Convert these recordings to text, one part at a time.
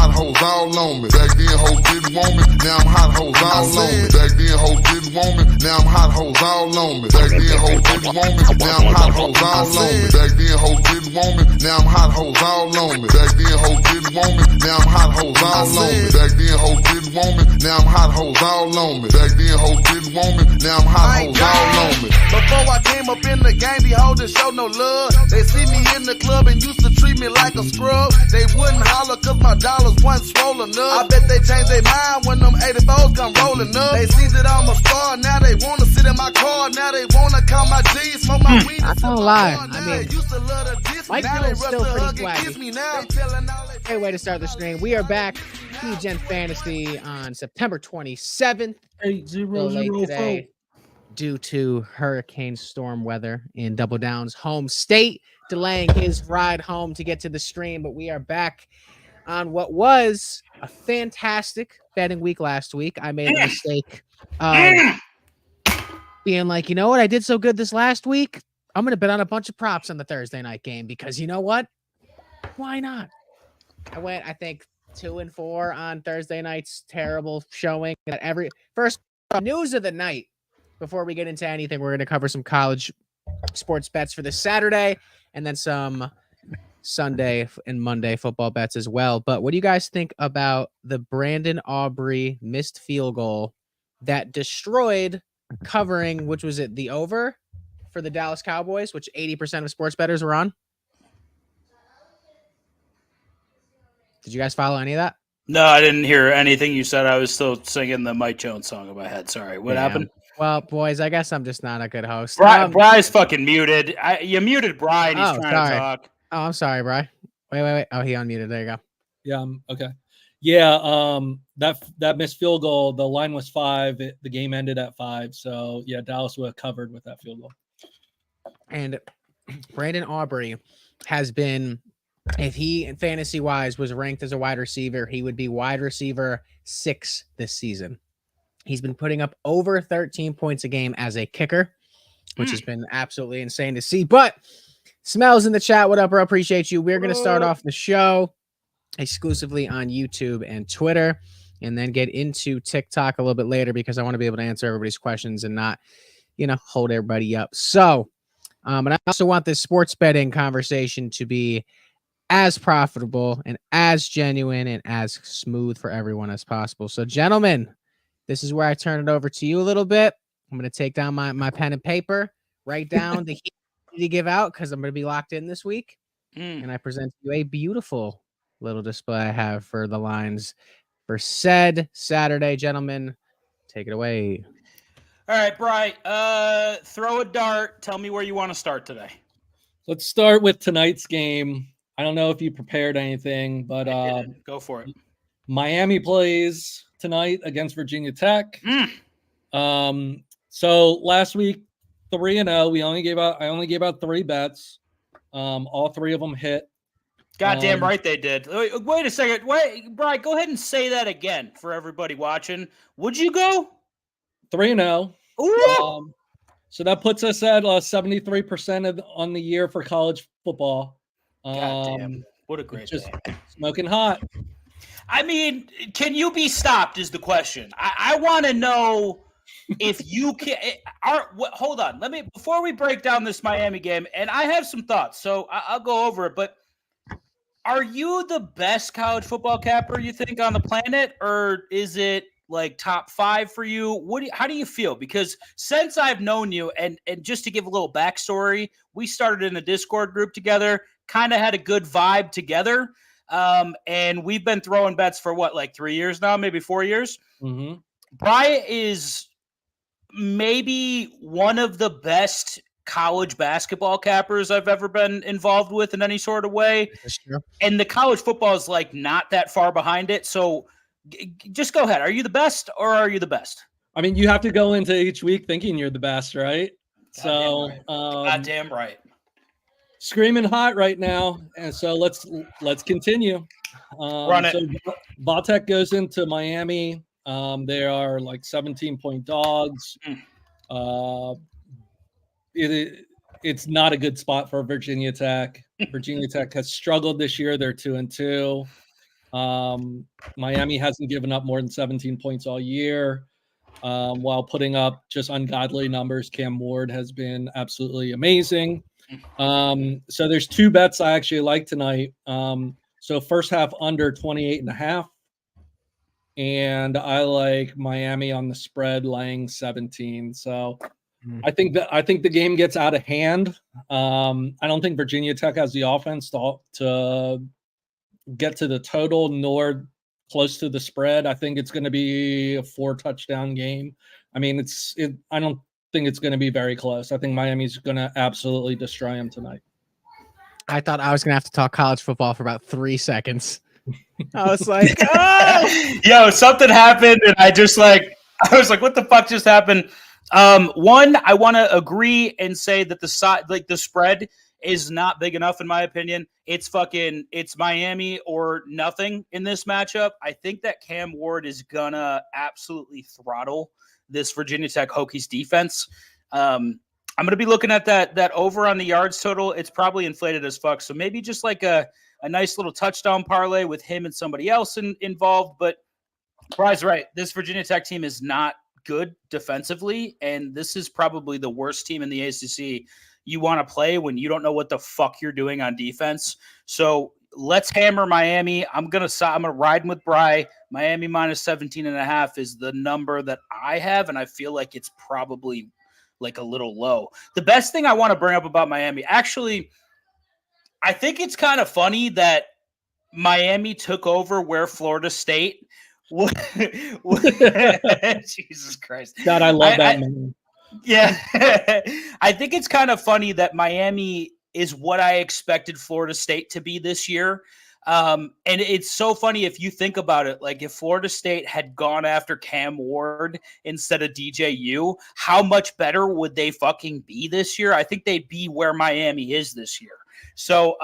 hot hoes all on me. Back then, hoes didn't want me. Now I'm hot hoes all on me. Back then, hoes didn't want me. Now I'm hot hoes all on me. Back then, hoes didn't want me. Now I'm hot hoes all on me. Back then, hoes didn't want me. Now I'm hot hoes all on me. Back then, hoes didn't want me. Now I'm hot hoes all on me. Back then, hoes didn't want me. Now I'm hot hoes all on me. Back then, hoes didn't want me. Now I'm hot hoes all on me. Before I came up in the game, these hoes didn't show no love. They see me in the club and used to treat me like a scrub. They wouldn't holler cause my dollars wasn't swollen up. I bet they changed their mind when them 84s come rolling up. They see that I'm a star, now they wanna sit in my car. Now they wanna count my G's, smoke my weed. I don't lie. I mean, Mike Dillon's still pretty swaggy. Great way to start the stream. We are back. Degen Fantasy on September 27th. 8004. Due to hurricane storm weather in Double Down's home state, delaying his ride home to get to the stream. But we are back on what was a fantastic betting week last week. I made a mistake of being like, you know what? I did so good this last week. I'm going to bet on a bunch of props on the Thursday night game because you know what? Why not? I went, I think, 2-4 on Thursday night's terrible showing. At every first news of the night. Before we get into anything, we're going to cover some college sports bets for this Saturday and then some Sunday and Monday football bets as well. But what do you guys think about the Brandon Aubrey missed field goal that destroyed covering, which was it, the over for the Dallas Cowboys, which 80% of sports bettors were on? Did you guys follow any of that? No, I didn't hear anything you said. I was still singing the Mike Jones song in my head. Sorry. What happened? Well, boys, I guess I'm just not a good host. Bry's fucking muted. You muted Bry and he's trying to talk. Oh, I'm sorry, Bry. Wait. Oh, he unmuted. There you go. Yeah, okay. Yeah, that missed field goal, the line was 5. The game ended at 5. So, yeah, Dallas would have covered with that field goal. And Brandon Aubrey has been, if he, fantasy-wise, was ranked as a wide receiver, he would be wide receiver 6 this season. He's been putting up over 13 points a game as a kicker, which has been absolutely insane to see. But Smells in the chat, what up, bro? Appreciate you. We're going to start off the show exclusively on YouTube and Twitter, and then get into TikTok a little bit later because I want to be able to answer everybody's questions and not, hold everybody up. So, and I also want this sports betting conversation to be as profitable and as genuine and as smooth for everyone as possible. So, gentlemen, this is where I turn it over to you a little bit. I'm going to take down my pen and paper, write down the heat to give out because I'm going to be locked in this week. And I present you a beautiful little display I have for the lines for said Saturday. Gentlemen, take it away. All right, Bry, throw a dart. Tell me where you want to start today. Let's start with tonight's game. I don't know if you prepared anything, but go for it. Miami plays tonight against Virginia Tech. So last week, 3-0. I only gave out 3 bets. All 3 of them hit. Goddamn right they did. Wait a second. Wait, Brian, go ahead and say that again for everybody watching. Would you go 3-0? So that puts us at 73% on the year for college football. Goddamn, what a great just day. Smoking hot. I mean, can you be stopped is the question. I want to know if you can. Hold on. Before we break down this Miami game, and I have some thoughts, so I'll go over it, but are you the best college football capper you think on the planet, or is it like top 5 for you? How do you feel? Because since I've known you, and just to give a little backstory, we started in a Discord group together, kind of had a good vibe together, and we've been throwing bets for like 3 years now, maybe 4 years. Mm-hmm. Bryant is maybe one of the best college basketball cappers I've ever been involved with in any sort of way. And the college football is like not that far behind it. So just go ahead. Are you the best or are you the best? I mean, you have to go into each week thinking you're the best, right? Goddamn right. Screaming hot right now. And so let's continue. Run it. So Vatek goes into Miami. They are like 17-point dogs. It's not a good spot for Virginia Tech. Virginia Tech has struggled this year. They're 2-2. Miami hasn't given up more than 17 points all year, while putting up just ungodly numbers. Cam Ward has been absolutely amazing. So there's two bets I actually like tonight. So first half under 28.5. And I like Miami on the spread laying 17. So I think the game gets out of hand. I don't think Virginia Tech has the offense to get to the total nor close to the spread. I think it's going to be a 4-touchdown game. I mean, I don't think it's going to be very close. I think Miami's going to absolutely destroy them tonight. I thought I was going to have to talk college football for about 3 seconds. I was like, oh! Yo, something happened, and I was like, what the fuck just happened? One, I want to agree and say that the spread is not big enough in my opinion. It's Miami or nothing in this matchup. I think that Cam Ward is gonna absolutely throttle this Virginia Tech Hokies defense. I'm gonna be looking at that over on the yards total. It's probably inflated as fuck. So maybe just like a nice little touchdown parlay with him and somebody else involved. But Bry's right. This Virginia Tech team is not good defensively, and this is probably the worst team in the ACC you want to play when you don't know what the fuck you're doing on defense. So let's hammer Miami. I'm gonna ride with Bry. Miami minus 17.5 is the number that I have, and I feel like it's probably like a little low. The best thing I want to bring up about Miami, actually, I think it's kind of funny that Miami took over where Florida State. Jesus Christ. God, I love that man. Yeah. I think it's kind of funny that Miami is what I expected Florida State to be this year. And it's so funny if you think about it, like if Florida State had gone after Cam Ward instead of DJU, how much better would they fucking be this year? I think they'd be where Miami is this year. So,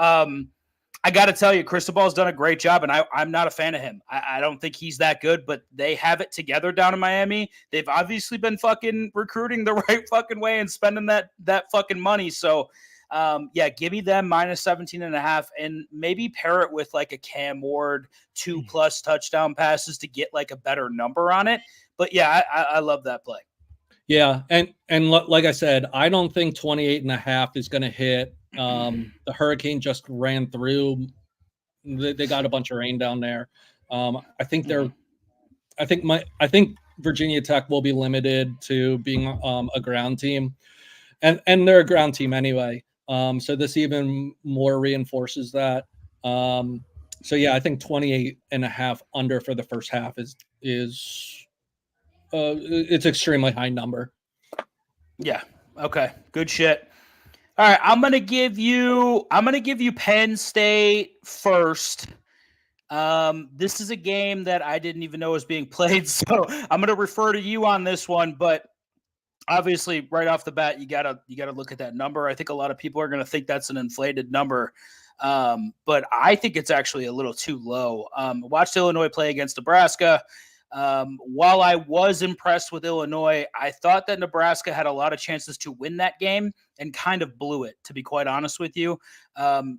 I got to tell you, Cristobal's done a great job, and I'm not a fan of him. I don't think he's that good, but they have it together down in Miami. They've obviously been fucking recruiting the right fucking way and spending that fucking money. So, yeah, give me them minus 17.5 and maybe pair it with like a Cam Ward 2+ touchdown passes to get like a better number on it. But yeah, I love that play. Yeah, and like I said, I don't think 28.5 is going to hit. The hurricane just ran through. They got a bunch of rain down there. I think Virginia Tech will be limited to being a ground team, and they're a ground team anyway. So this even more reinforces that. So yeah, I think 28.5 under for the first half is it's extremely high number. Yeah. Okay. Good shit. All right, I'm gonna give you Penn State first. This is a game that I didn't even know was being played, so I'm gonna refer to you on this one. But obviously, right off the bat, you gotta look at that number. I think a lot of people are gonna think that's an inflated number, but I think it's actually a little too low. Watched Illinois play against Nebraska. While I was impressed with Illinois, I thought that Nebraska had a lot of chances to win that game and kind of blew it, to be quite honest with you.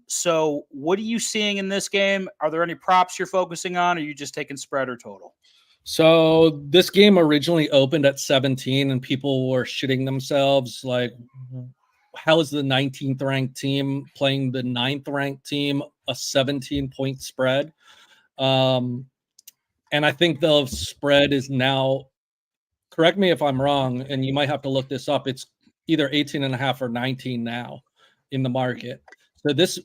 So what are you seeing in this game? Are there any props you're focusing on, or are you just taking spread or total? So this game originally opened at 17 and people were shitting themselves. Like, how is the 19th ranked team playing the 9th ranked team a 17-point spread? And I think the spread is now, correct me if I'm wrong, and you might have to look this up, it's either 18.5 or 19 now in the market. So this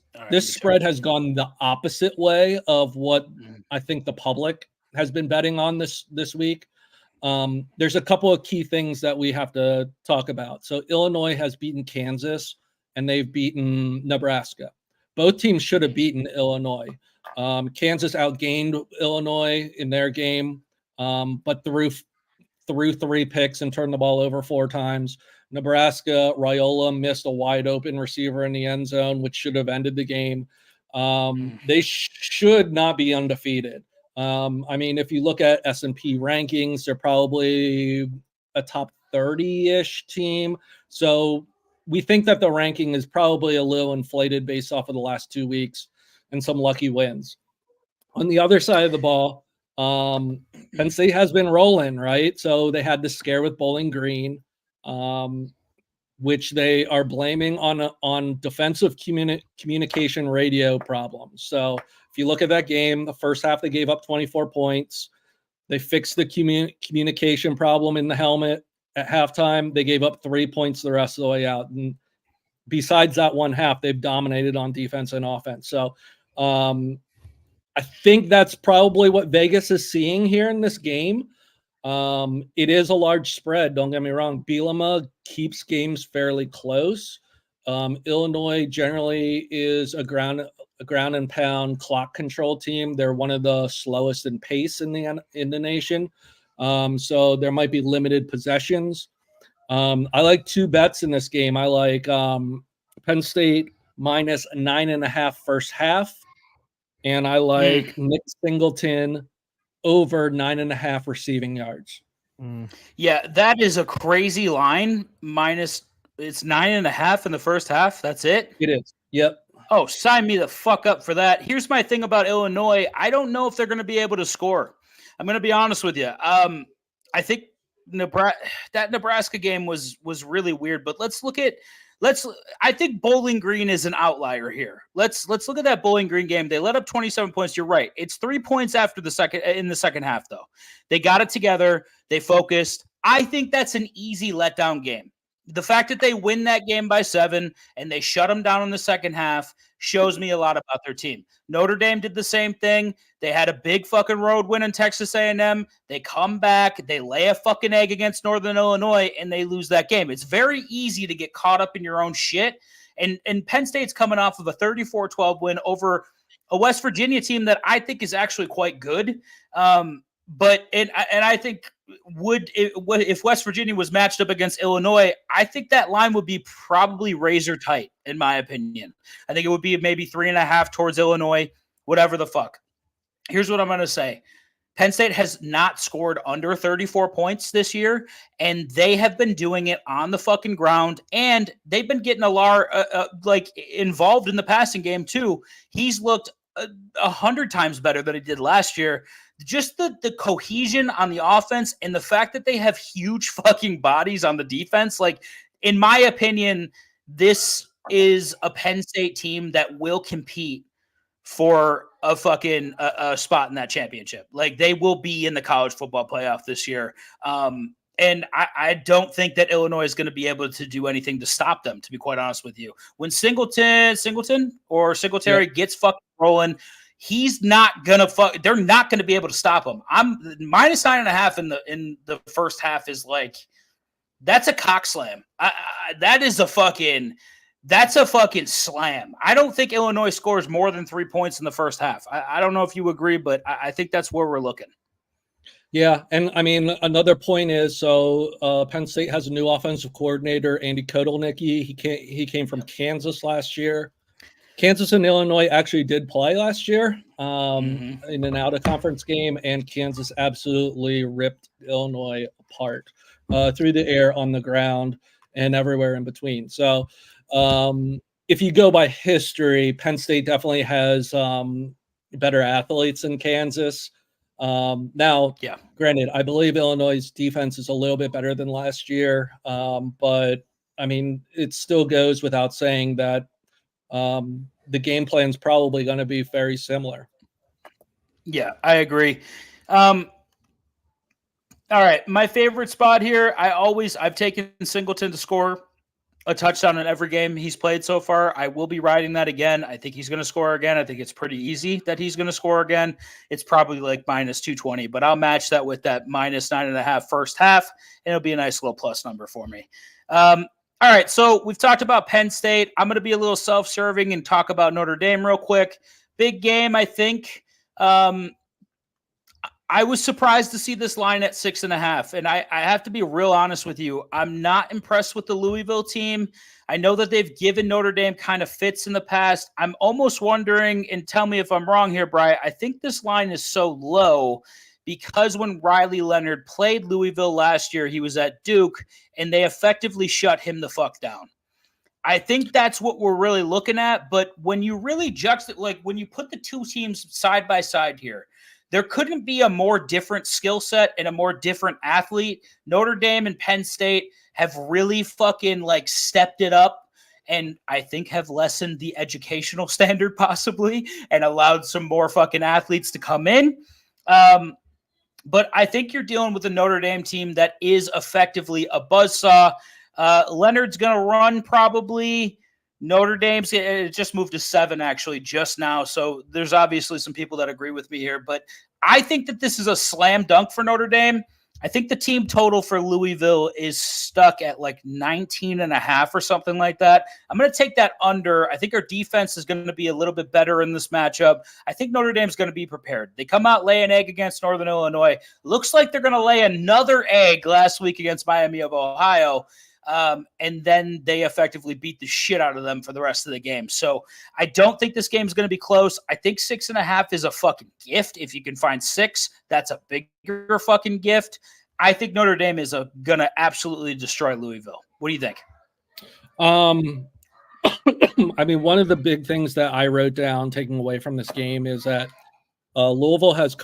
spread has gone the opposite way of what I think the public has been betting on this week. There's a couple of key things that we have to talk about. So Illinois has beaten Kansas, and they've beaten Nebraska. Both teams should have beaten Illinois. Kansas outgained Illinois in their game, but threw 3 picks and turned the ball over 4 times. Nebraska, Raiola missed a wide open receiver in the end zone, which should have ended the game. They should not be undefeated. I mean, if you look at S&P rankings, they're probably a top 30-ish team. So we think that the ranking is probably a little inflated based off of the last 2 weeks and some lucky wins. On the other side of the ball, Penn State has been rolling, right? So they had the scare with Bowling Green, which they are blaming on defensive communication radio problems. So if you look at that game, the first half they gave up 24 points. They fixed the communication problem in the helmet at halftime. They gave up 3 points the rest of the way out. And besides that one half, they've dominated on defense and offense. So I think that's probably what Vegas is seeing here in this game. It is a large spread. Don't get me wrong. Bielema keeps games fairly close. Illinois generally is a ground and pound clock control team. They're one of the slowest in pace in the nation. So there might be limited possessions. I like 2 bets in this game. I like Penn State minus 9.5 first half. And I like Nick Singleton over 9.5 receiving yards. Yeah, that is a crazy line. It's 9.5 in the first half. That's it? It is. Yep. Oh, sign me the fuck up for that. Here's my thing about Illinois. I don't know if they're going to be able to score. I'm going to be honest with you. I think that Nebraska game was really weird, but I think Bowling Green is an outlier here. Let's look at that Bowling Green game. They let up 27 points. You're right. It's 3 points in the second half, though. They got it together. They focused. I think that's an easy letdown game. The fact that they win that game by 7 and they shut them down in the second half shows me a lot about their team. Notre Dame did the same thing. They had a big fucking road win in Texas A&M. They come back, they lay a fucking egg against Northern Illinois, and they lose that game. It's very easy to get caught up in your own shit. And Penn State's coming off of a 34-12 win over a West Virginia team that I think is actually quite good. But I think if West Virginia was matched up against Illinois, I think that line would be probably razor tight, in my opinion. I think it would be maybe 3.5 towards Illinois, whatever the fuck. Here's what I'm going to say. Penn State has not scored under 34 points this year, and they have been doing it on the fucking ground, and they've been getting involved in the passing game too. He's looked 100 times better than he did last year. Just the cohesion on the offense and the fact that they have huge fucking bodies on the defense. Like, in my opinion, this is a Penn State team that will compete for a fucking a spot in that championship. Like, they will be in the college football playoff this year. And I don't think that Illinois is going to be able to do anything to stop them, to be quite honest with you. When Singletary gets fucking rolling, he's not gonna they're not gonna be able to stop him. I'm minus 9.5 in the first half is like, that's a cock slam. That's a fucking slam. I don't think Illinois scores more than 3 points in the first half. I don't know if you agree, but I think that's where we're looking. Yeah, and I mean, another point is, Penn State has a new offensive coordinator, Andy Kotelnicki. He came from Kansas last year. Kansas and Illinois actually did play last year in an out-of-conference game, and Kansas absolutely ripped Illinois apart through the air, on the ground, and everywhere in between. So if you go by history, Penn State definitely has better athletes than Kansas. Granted, I believe Illinois' defense is a little bit better than last year, but, I mean, it still goes without saying that the game plan is probably going to be very similar. Yeah, I agree. All right, my favorite spot here, I've taken Singleton to score a touchdown in every game he's played so far. I will be riding that again. I think he's going to score again. I think it's pretty easy that he's going to score again. It's probably like minus 220, but I'll match that with that minus 9.5 first half, and it'll be a nice little plus number for me. All right, so we've talked about Penn State. I'm going to be a little self-serving and talk about Notre Dame real quick. Big game, I think. I was surprised to see this line at 6.5, and I have to be real honest with you. I'm not impressed with the Louisville team. I know that they've given Notre Dame kind of fits in the past. I'm almost wondering, and tell me if I'm wrong here, Bri, I think this line is so low because when Riley Leonard played Louisville last year, he was at Duke, and they effectively shut him the fuck down. I think that's what we're really looking at. But when you really when you put the two teams side by side here, there couldn't be a more different skill set and a more different athlete. Notre Dame and Penn State have really fucking like stepped it up, and I think have lessened the educational standard possibly and allowed some more fucking athletes to come in. But I think you're dealing with a Notre Dame team that is effectively a buzzsaw. Leonard's going to run probably. Notre Dame's it just moved to 7 actually just now. So there's obviously some people that agree with me here, but I think that this is a slam dunk for Notre Dame. I think the team total for Louisville is stuck at like 19.5 or something like that. I'm going to take that under. I think our defense is going to be a little bit better in this matchup. I think Notre Dame's going to be prepared. They come out, lay an egg against Northern Illinois. Looks like they're going to lay another egg last week against Miami of Ohio. And then they effectively beat the shit out of them for the rest of the game. So I don't think this game is going to be close. I think 6.5 is a fucking gift. If you can find 6, that's a bigger fucking gift. I think Notre Dame is going to absolutely destroy Louisville. What do you think? I mean, one of the big things that I wrote down taking away from this game is that Louisville has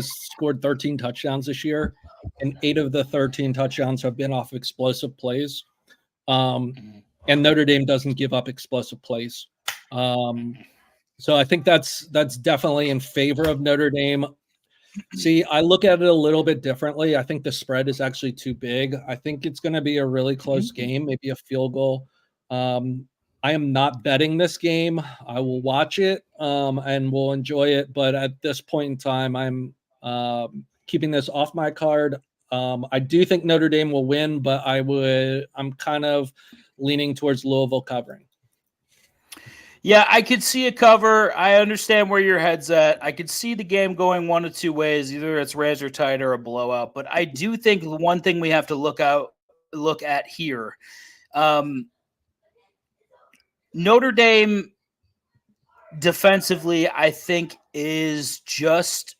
scored 13 touchdowns this year, and 8 of the 13 touchdowns have been off explosive plays. And Notre Dame doesn't give up explosive plays. So I think that's definitely in favor of Notre Dame. See, I look at it a little bit differently. I think the spread is actually too big. I think it's going to be a really close game, maybe a field goal. I am not betting this game. I will watch it and will enjoy it. But at this point in time, I'm keeping this off my card. I do think Notre Dame will win, but I'm kind of leaning towards Louisville covering. Yeah, I could see a cover. I understand where your head's at. I could see the game going one of two ways. Either it's razor tight or a blowout. But I do think one thing we have to look at here. Notre Dame defensively, I think, is just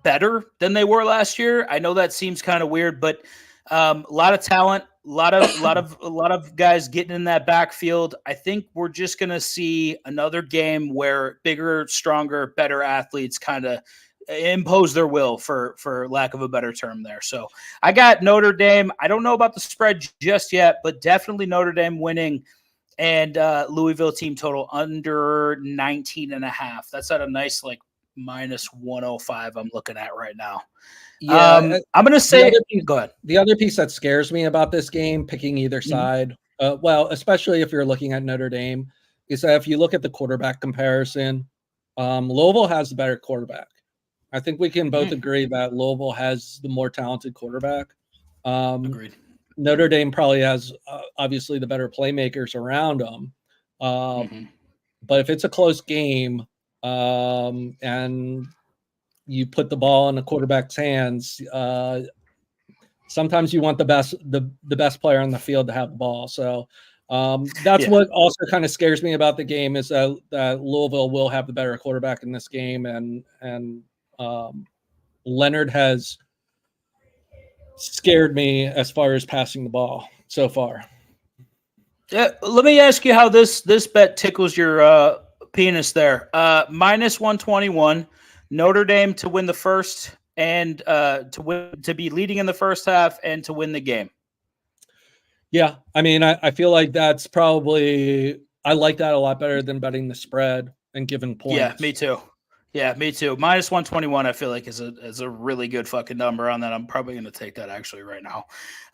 better than they were last year. I know that seems kind of weird, but a lot of talent, a lot of guys getting in that backfield. I think we're just going to see another game where bigger, stronger, better athletes kind of impose their will, for lack of a better term there. So I got Notre Dame. I don't know about the spread just yet, but definitely Notre Dame winning. And Louisville team total under 19.5. That's at a nice like -105 I'm looking at right now. Yeah, I'm going to say – go ahead. The other piece that scares me about this game, picking either side, well, especially if you're looking at Notre Dame, is that if you look at the quarterback comparison, Louisville has the better quarterback. I think we can both agree that Louisville has the more talented quarterback. Agreed. Notre Dame probably has obviously the better playmakers around them. But if it's a close game and you put the ball in the quarterback's hands, sometimes you want the best player on the field to have the ball. So that's what also kind of scares me about the game is that Louisville will have the better quarterback in this game. And Leonard has scared me as far as passing the ball so far. Yeah, let me ask you how this bet tickles your penis there. -121, Notre Dame to win the first and to be leading in the first half and to win the game. Yeah, I mean, I feel like that's probably I like that a lot better than betting the spread and giving points. Yeah, me too. Yeah, me too. -121, I feel like is a really good fucking number on that. I'm probably going to take that actually right now.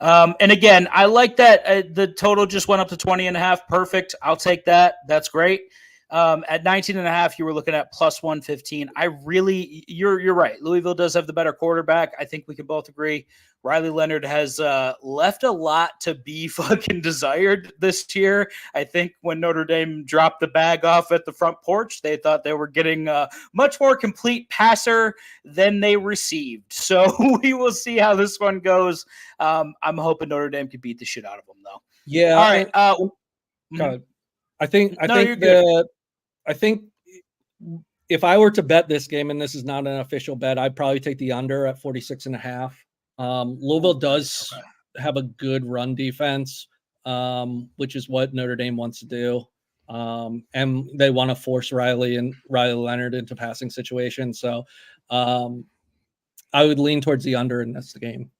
And again, I like that the total just went up to 20.5. Perfect. I'll take that. That's great. At 19.5, you were looking at +115. You're right. Louisville does have the better quarterback. I think we can both agree. Riley Leonard has left a lot to be fucking desired this year. I think when Notre Dame dropped the bag off at the front porch, they thought they were getting a much more complete passer than they received. So we will see how this one goes. I'm hoping Notre Dame can beat the shit out of them, though. Yeah. All right. God. I think if I were to bet this game, and this is not an official bet, I'd probably take the under at 46.5. Louisville does have a good run defense. which is what Notre Dame wants to do. And they want to force Riley Leonard into passing situations. So I would lean towards the under in this game.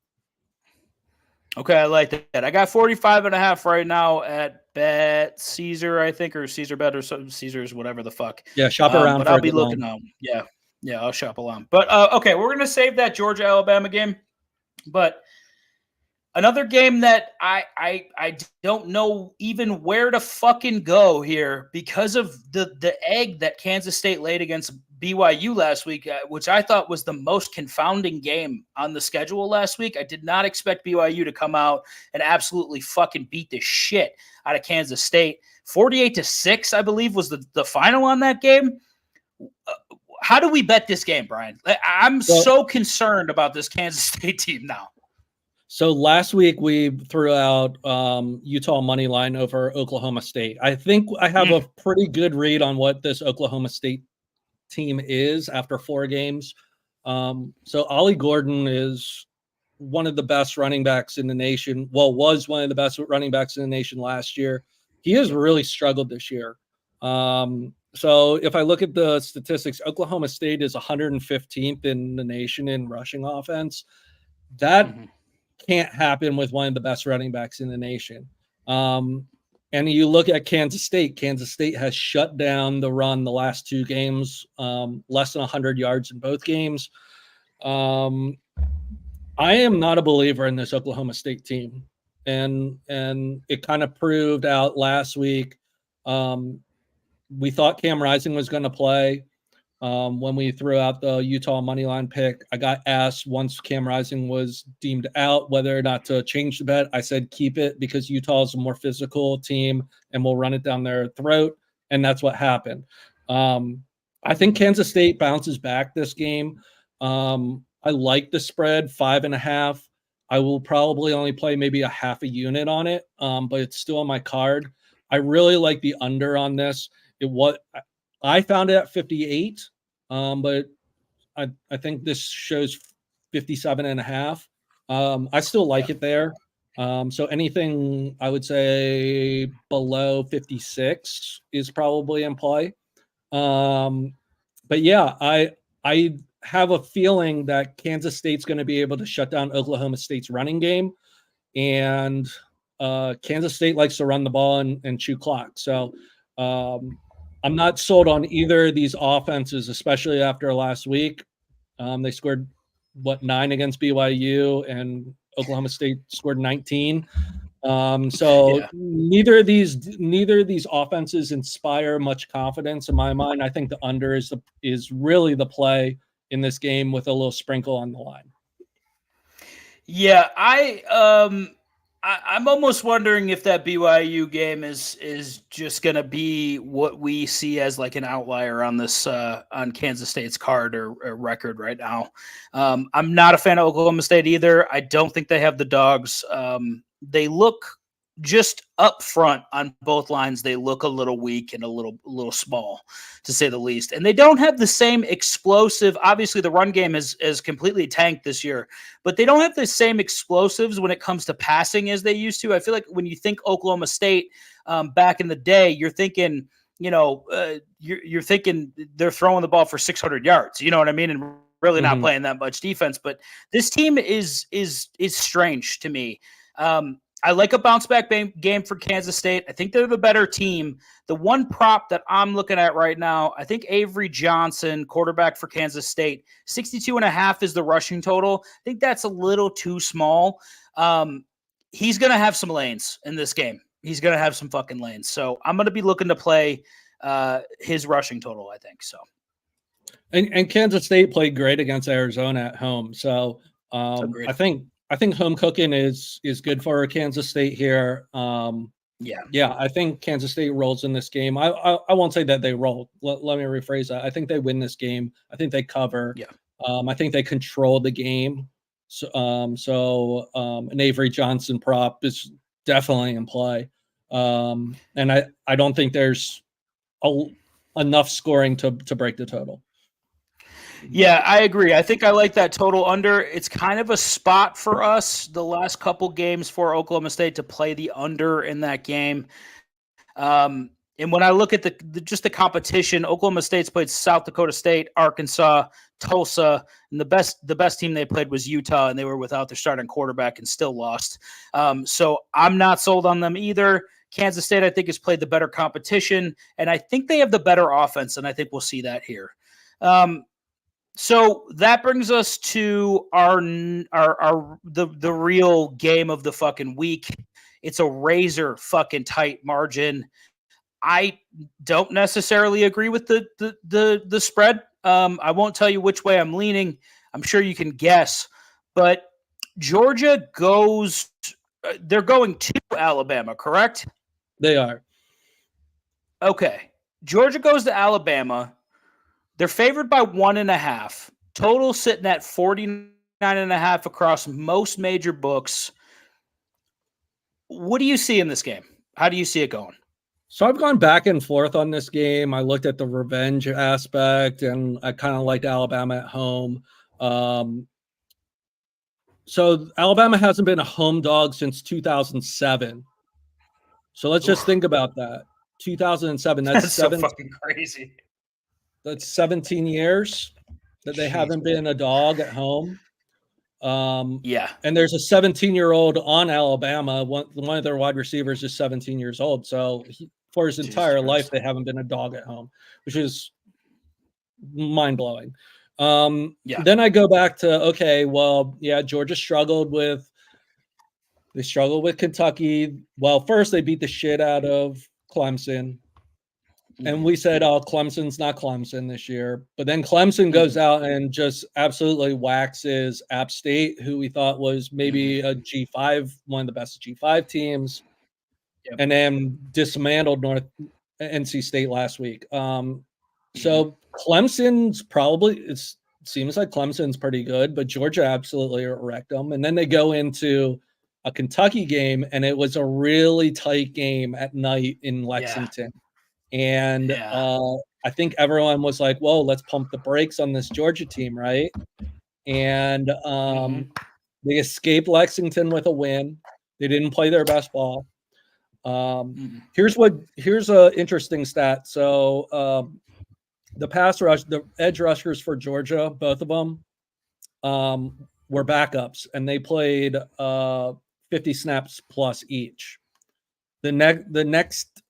Okay, I like that. I got 45.5 right now at Bet Caesar, I think, or Caesar Bet or something. Caesar's whatever the fuck. Yeah, shop around. But I'll be looking on. Yeah, I'll shop along. But okay, we're gonna save that Georgia Alabama game. But another game that I don't know even where to fucking go here because of the egg that Kansas State laid against BYU last week, which I thought was the most confounding game on the schedule last week. I did not expect BYU to come out and absolutely fucking beat the shit out of Kansas State. 48-6, I believe, was the final on that game. How do we bet this game, Brian? I'm so concerned about this Kansas State team now. So last week we threw out Utah money line over Oklahoma State. I think I have a pretty good read on what this Oklahoma State team is after 4 games. So Ollie Gordon is one of the best running backs in the nation. Well, was one of the best running backs in the nation last year. He has really struggled this year. So if I look at the statistics, Oklahoma State is 115th in the nation in rushing offense. That can't happen with one of the best running backs in the nation. And you look at Kansas State has shut down the run the last 2 games, less than 100 yards in both games. I am not a believer in this Oklahoma State team. And it kind of proved out last week. We thought Cam Rising was going to play. When we threw out the Utah money line pick, I got asked once Cam Rising was deemed out whether or not to change the bet. I said keep it because Utah is a more physical team and we'll run it down their throat, and that's what happened. I think Kansas State bounces back this game. I like the spread 5.5. I will probably only play maybe a half a unit on it, but it's still on my card. I really like the under on this. I found it at 58. But I think this shows 57.5. I still like it there. So anything I would say below 56 is probably in play. But yeah, I have a feeling that Kansas State's going to be able to shut down Oklahoma State's running game, and Kansas State likes to run the ball and chew clock. So I'm not sold on either of these offenses, especially after last week. They scored 9 against BYU, and Oklahoma State scored 19. Neither of these offenses inspire much confidence in my mind. I think the under is really the play in this game with a little sprinkle on the line. Yeah, I'm almost wondering if that BYU game is just going to be what we see as like an outlier on this on Kansas State's card or record right now. I'm not a fan of Oklahoma State either. I don't think they have the dogs. They look just up front on both lines. They look a little weak and a little small, to say the least. And they don't have the same explosive. Obviously, the run game is completely tanked this year, but they don't have the same explosives when it comes to passing as they used to. I feel like when you think Oklahoma State back in the day, you're thinking, you're thinking they're throwing the ball for 600 yards. You know what I mean? And really not playing that much defense. But this team is strange to me. I like a bounce back game for Kansas State. I think they're the better team. The one prop that I'm looking at right now, I think Avery Johnson, quarterback for Kansas State, 62.5 is the rushing total. I think that's a little too small. He's going to have some lanes in this game. He's going to have some fucking lanes. So I'm going to be looking to play his rushing total, I think. So. And Kansas State played great against Arizona at home. So I think home cooking is good for Kansas State here. I think Kansas State rolls in this game. I won't say that they roll. Let me rephrase that. I think they win this game. I think they cover. Yeah. I think they control the game. So an Avery Johnson prop is definitely in play. And I don't think there's enough scoring to break the total. Yeah, I agree. I think I like that total under. It's kind of a spot for us the last couple games for Oklahoma State to play the under in that game. And when I look at just the competition, Oklahoma State's played South Dakota State, Arkansas, Tulsa, and the best team they played was Utah, and they were without their starting quarterback and still lost. So I'm not sold on them either. Kansas State, I think, has played the better competition, and I think they have the better offense, and I think we'll see that here. So that brings us to the real game of the fucking week. It's a razor fucking tight margin. I don't necessarily agree with the spread. I won't tell you which way I'm leaning. I'm sure you can guess, but Georgia they're going to Alabama, correct? They are. Okay. Georgia goes to Alabama. They're favored by 1.5. Total sitting at 49.5 across most major books. What do you see in this game? How do you see it going? So I've gone back and forth on this game. I looked at the revenge aspect, and I kind of liked Alabama at home. So Alabama hasn't been a home dog since 2007. So let's just think about that. 2007. That's so fucking crazy. That's 17 years that they haven't been a dog at home. Yeah. And there's a 17-year-old on Alabama. One of their wide receivers is 17 years old. So for his entire life, they haven't been a dog at home, which is mind-blowing. Then I go back to, okay, well, yeah, Georgia struggled with Kentucky. Well, first they beat the shit out of Clemson. And we said, oh, Clemson's not Clemson this year. But then Clemson goes out and just absolutely waxes App State, who we thought was maybe a G5, one of the best G5 teams, and then dismantled NC State last week. So Clemson's it seems like Clemson's pretty good, but Georgia absolutely wrecked them. And then they go into a Kentucky game, and it was a really tight game at night in Lexington. And I think everyone was like, whoa, let's pump the brakes on this Georgia team, right? And they escaped Lexington with a win. They didn't play their best ball. Here's an interesting stat. So the edge rushers for Georgia, both of them were backups, and they played 50 snaps plus each. The next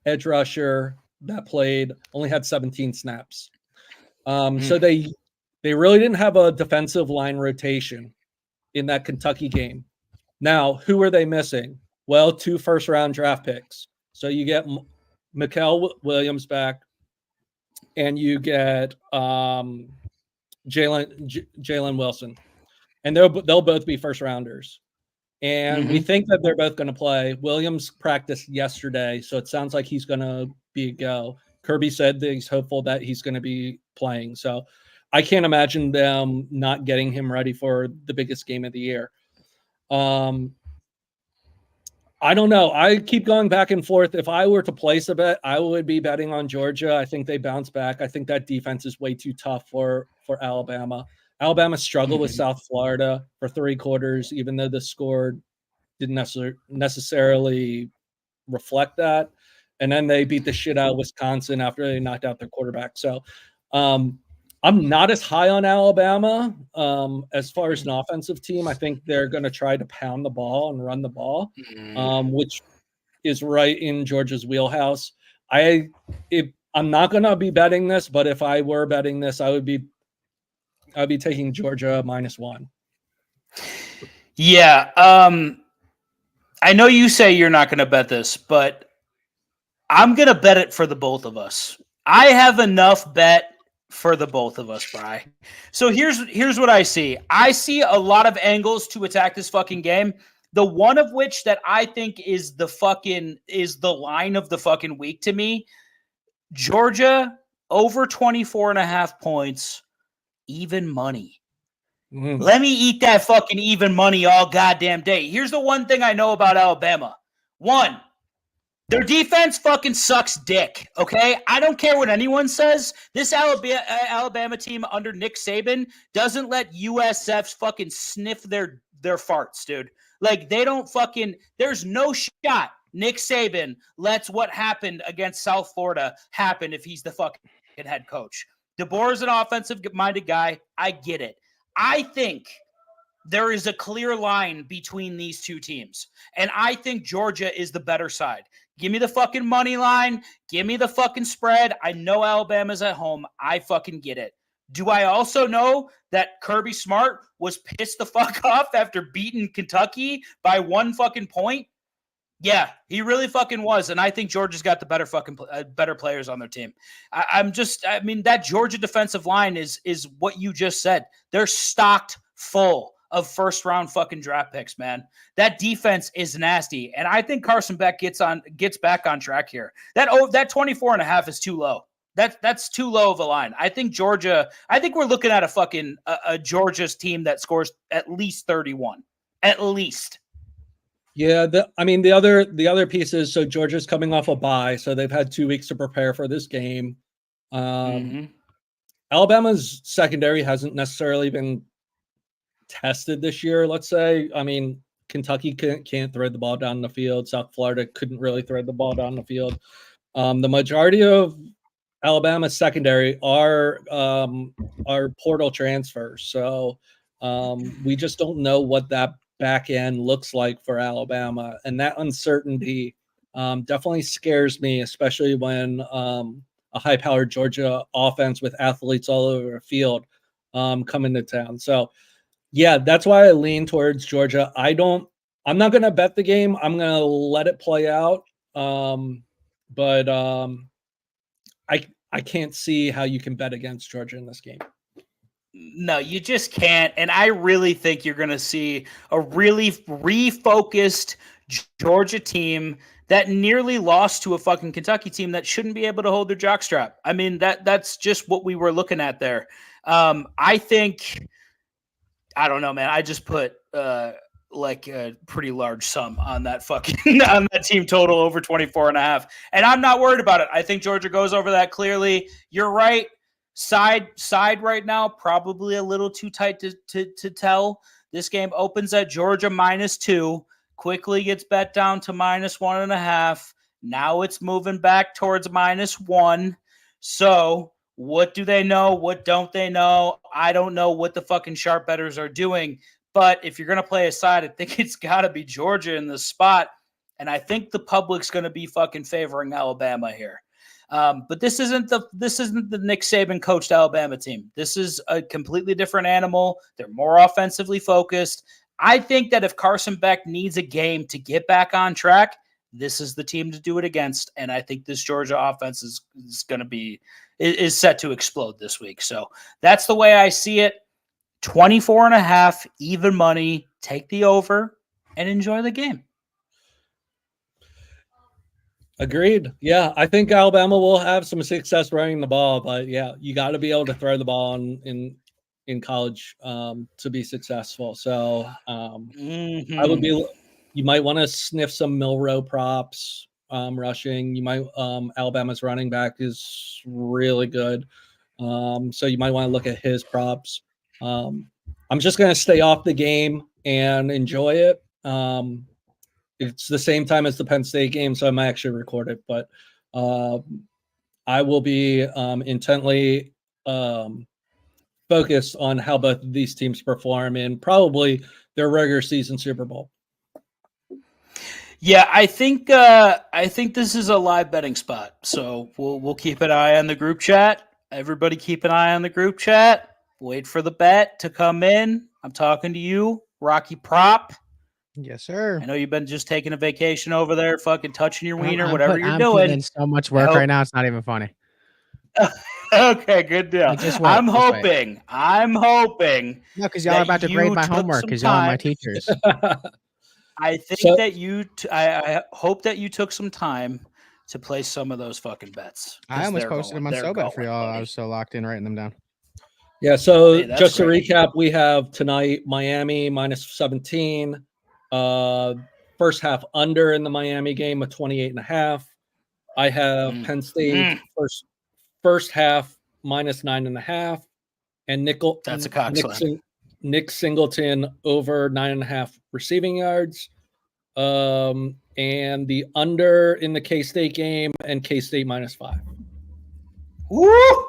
edge rusher that played only had 17 snaps. So they really didn't have a defensive line rotation in that Kentucky game. Now, who are they missing? Well, 2 first-round draft picks. So you get Mikael Williams back, and you get Jalen Wilson. And they'll both be first-rounders. And we think that they're both going to play. Williams practiced yesterday, so it sounds like he's going to be a go. Kirby said that he's hopeful that he's going to be playing. So I can't imagine them not getting him ready for the biggest game of the year. I don't know. I keep going back and forth. If I were to place a bet, I would be betting on Georgia. I think they bounce back. I think that defense is way too tough for Alabama. Alabama struggled with South Florida for 3 quarters, even though the score didn't necessarily reflect that. And then they beat the shit out of Wisconsin after they knocked out their quarterback. So I'm not as high on Alabama as far as an offensive team. I think they're going to try to pound the ball and run the ball, which is right in Georgia's wheelhouse. I'm not going to be betting this, but if I were betting this, I'd be taking Georgia -1. Yeah. I know you say you're not going to bet this, but I'm going to bet it for the both of us. I have enough bet for the both of us, Bri. So here's what I see. I see a lot of angles to attack this fucking game. The one of which that I think is the line of the fucking week to me. Georgia over 24.5 points. Even money. Let me eat that fucking even money all goddamn day. Here's the one thing I know about Alabama. 1, Their defense fucking sucks dick, okay? I don't care what anyone says. This Alabama team under Nick Saban doesn't let USFs fucking sniff their farts, dude. Like, they don't fucking – there's no shot Nick Saban lets what happened against South Florida happen if he's the fucking head coach. DeBoer's an offensive-minded guy. I get it. I think – there is a clear line between these two teams. And I think Georgia is the better side. Give me the fucking money line. Give me the fucking spread. I know Alabama's at home. I fucking get it. Do I also know that Kirby Smart was pissed the fuck off after beating Kentucky by 1 fucking point? Yeah, he really fucking was. And I think Georgia's got the better players on their team. I mean, that Georgia defensive line is what you just said. They're stocked full of first-round fucking draft picks, man. That defense is nasty, and I think Carson Beck gets back on track here. That 24.5 is too low. That's too low of a line. I think Georgia. I think we're looking at a Georgia's team that scores at least 31, at least. Yeah, the other piece is, so Georgia's coming off a bye, so they've had 2 weeks to prepare for this game. Alabama's secondary hasn't necessarily been tested this year, let's say. I mean, Kentucky can't thread the ball down the field. South Florida couldn't really thread the ball down the field. The majority of Alabama's secondary are portal transfers. So we just don't know what that back end looks like for Alabama. And that uncertainty definitely scares me, especially when a high-powered Georgia offense with athletes all over the field come into town. So yeah, that's why I lean towards Georgia. I'm not going to bet the game. I'm going to let it play out. But I can't see how you can bet against Georgia in this game. No, you just can't. And I really think you're going to see a really refocused Georgia team that nearly lost to a fucking Kentucky team that shouldn't be able to hold their jockstrap. I mean, that's just what we were looking at there. I think... I don't know, man. I just put like a pretty large sum on that on that team total over 24.5. And I'm not worried about it. I think Georgia goes over that clearly. You're right. Side right now, probably a little too tight to tell. This game opens at Georgia -2, quickly gets bet down to -1.5. Now it's moving back towards -1. So what do they know? What don't they know? I don't know what the fucking sharp bettors are doing. But if you're going to play a side, I think it's got to be Georgia in this spot. And I think the public's going to be fucking favoring Alabama here. But this isn't the Nick Saban coached Alabama team. This is a completely different animal. They're more offensively focused. I think that if Carson Beck needs a game to get back on track, this is the team to do it against. And I think this Georgia offense is going to be is set to explode this week. So that's the way I see it. 24.5, even money. Take the over and enjoy the game. Agreed. Yeah, I think Alabama will have some success running the ball, but yeah, you got to be able to throw the ball in college to be successful. So I would be. You might want to sniff some Milroe props. Rushing, you might Alabama's running back is really good, so you might want to look at his props. I'm just going to stay off the game and enjoy it. It's the same time as the Penn State game, so I might actually record it, but I will be intently focused on how both of these teams perform in probably their regular season Super Bowl. Yeah, I think this is a live betting spot. So we'll keep an eye on the group chat. Everybody keep an eye on the group chat. Wait for the bet to come in. I'm talking to you, Rocky Prop. Yes, sir. I know you've been just taking a vacation over there, fucking touching your wiener, whatever you're doing. I'm putting in so much work right now, it's not even funny. Okay, good deal. I'm hoping. No, because y'all are about to grade my homework because y'all are my teachers. I think that I hope that you took some time to place some of those fucking bets. I almost posted them on SoBet for y'all. I was so locked in writing them down. Yeah, so just to recap, we have tonight Miami -17, first half under in the Miami game of 28.5. I have Penn State first half -9.5, and That's a cockslam. Nick Singleton over 9.5 receiving yards. And the under in the K-State game and K-State -5. Woo!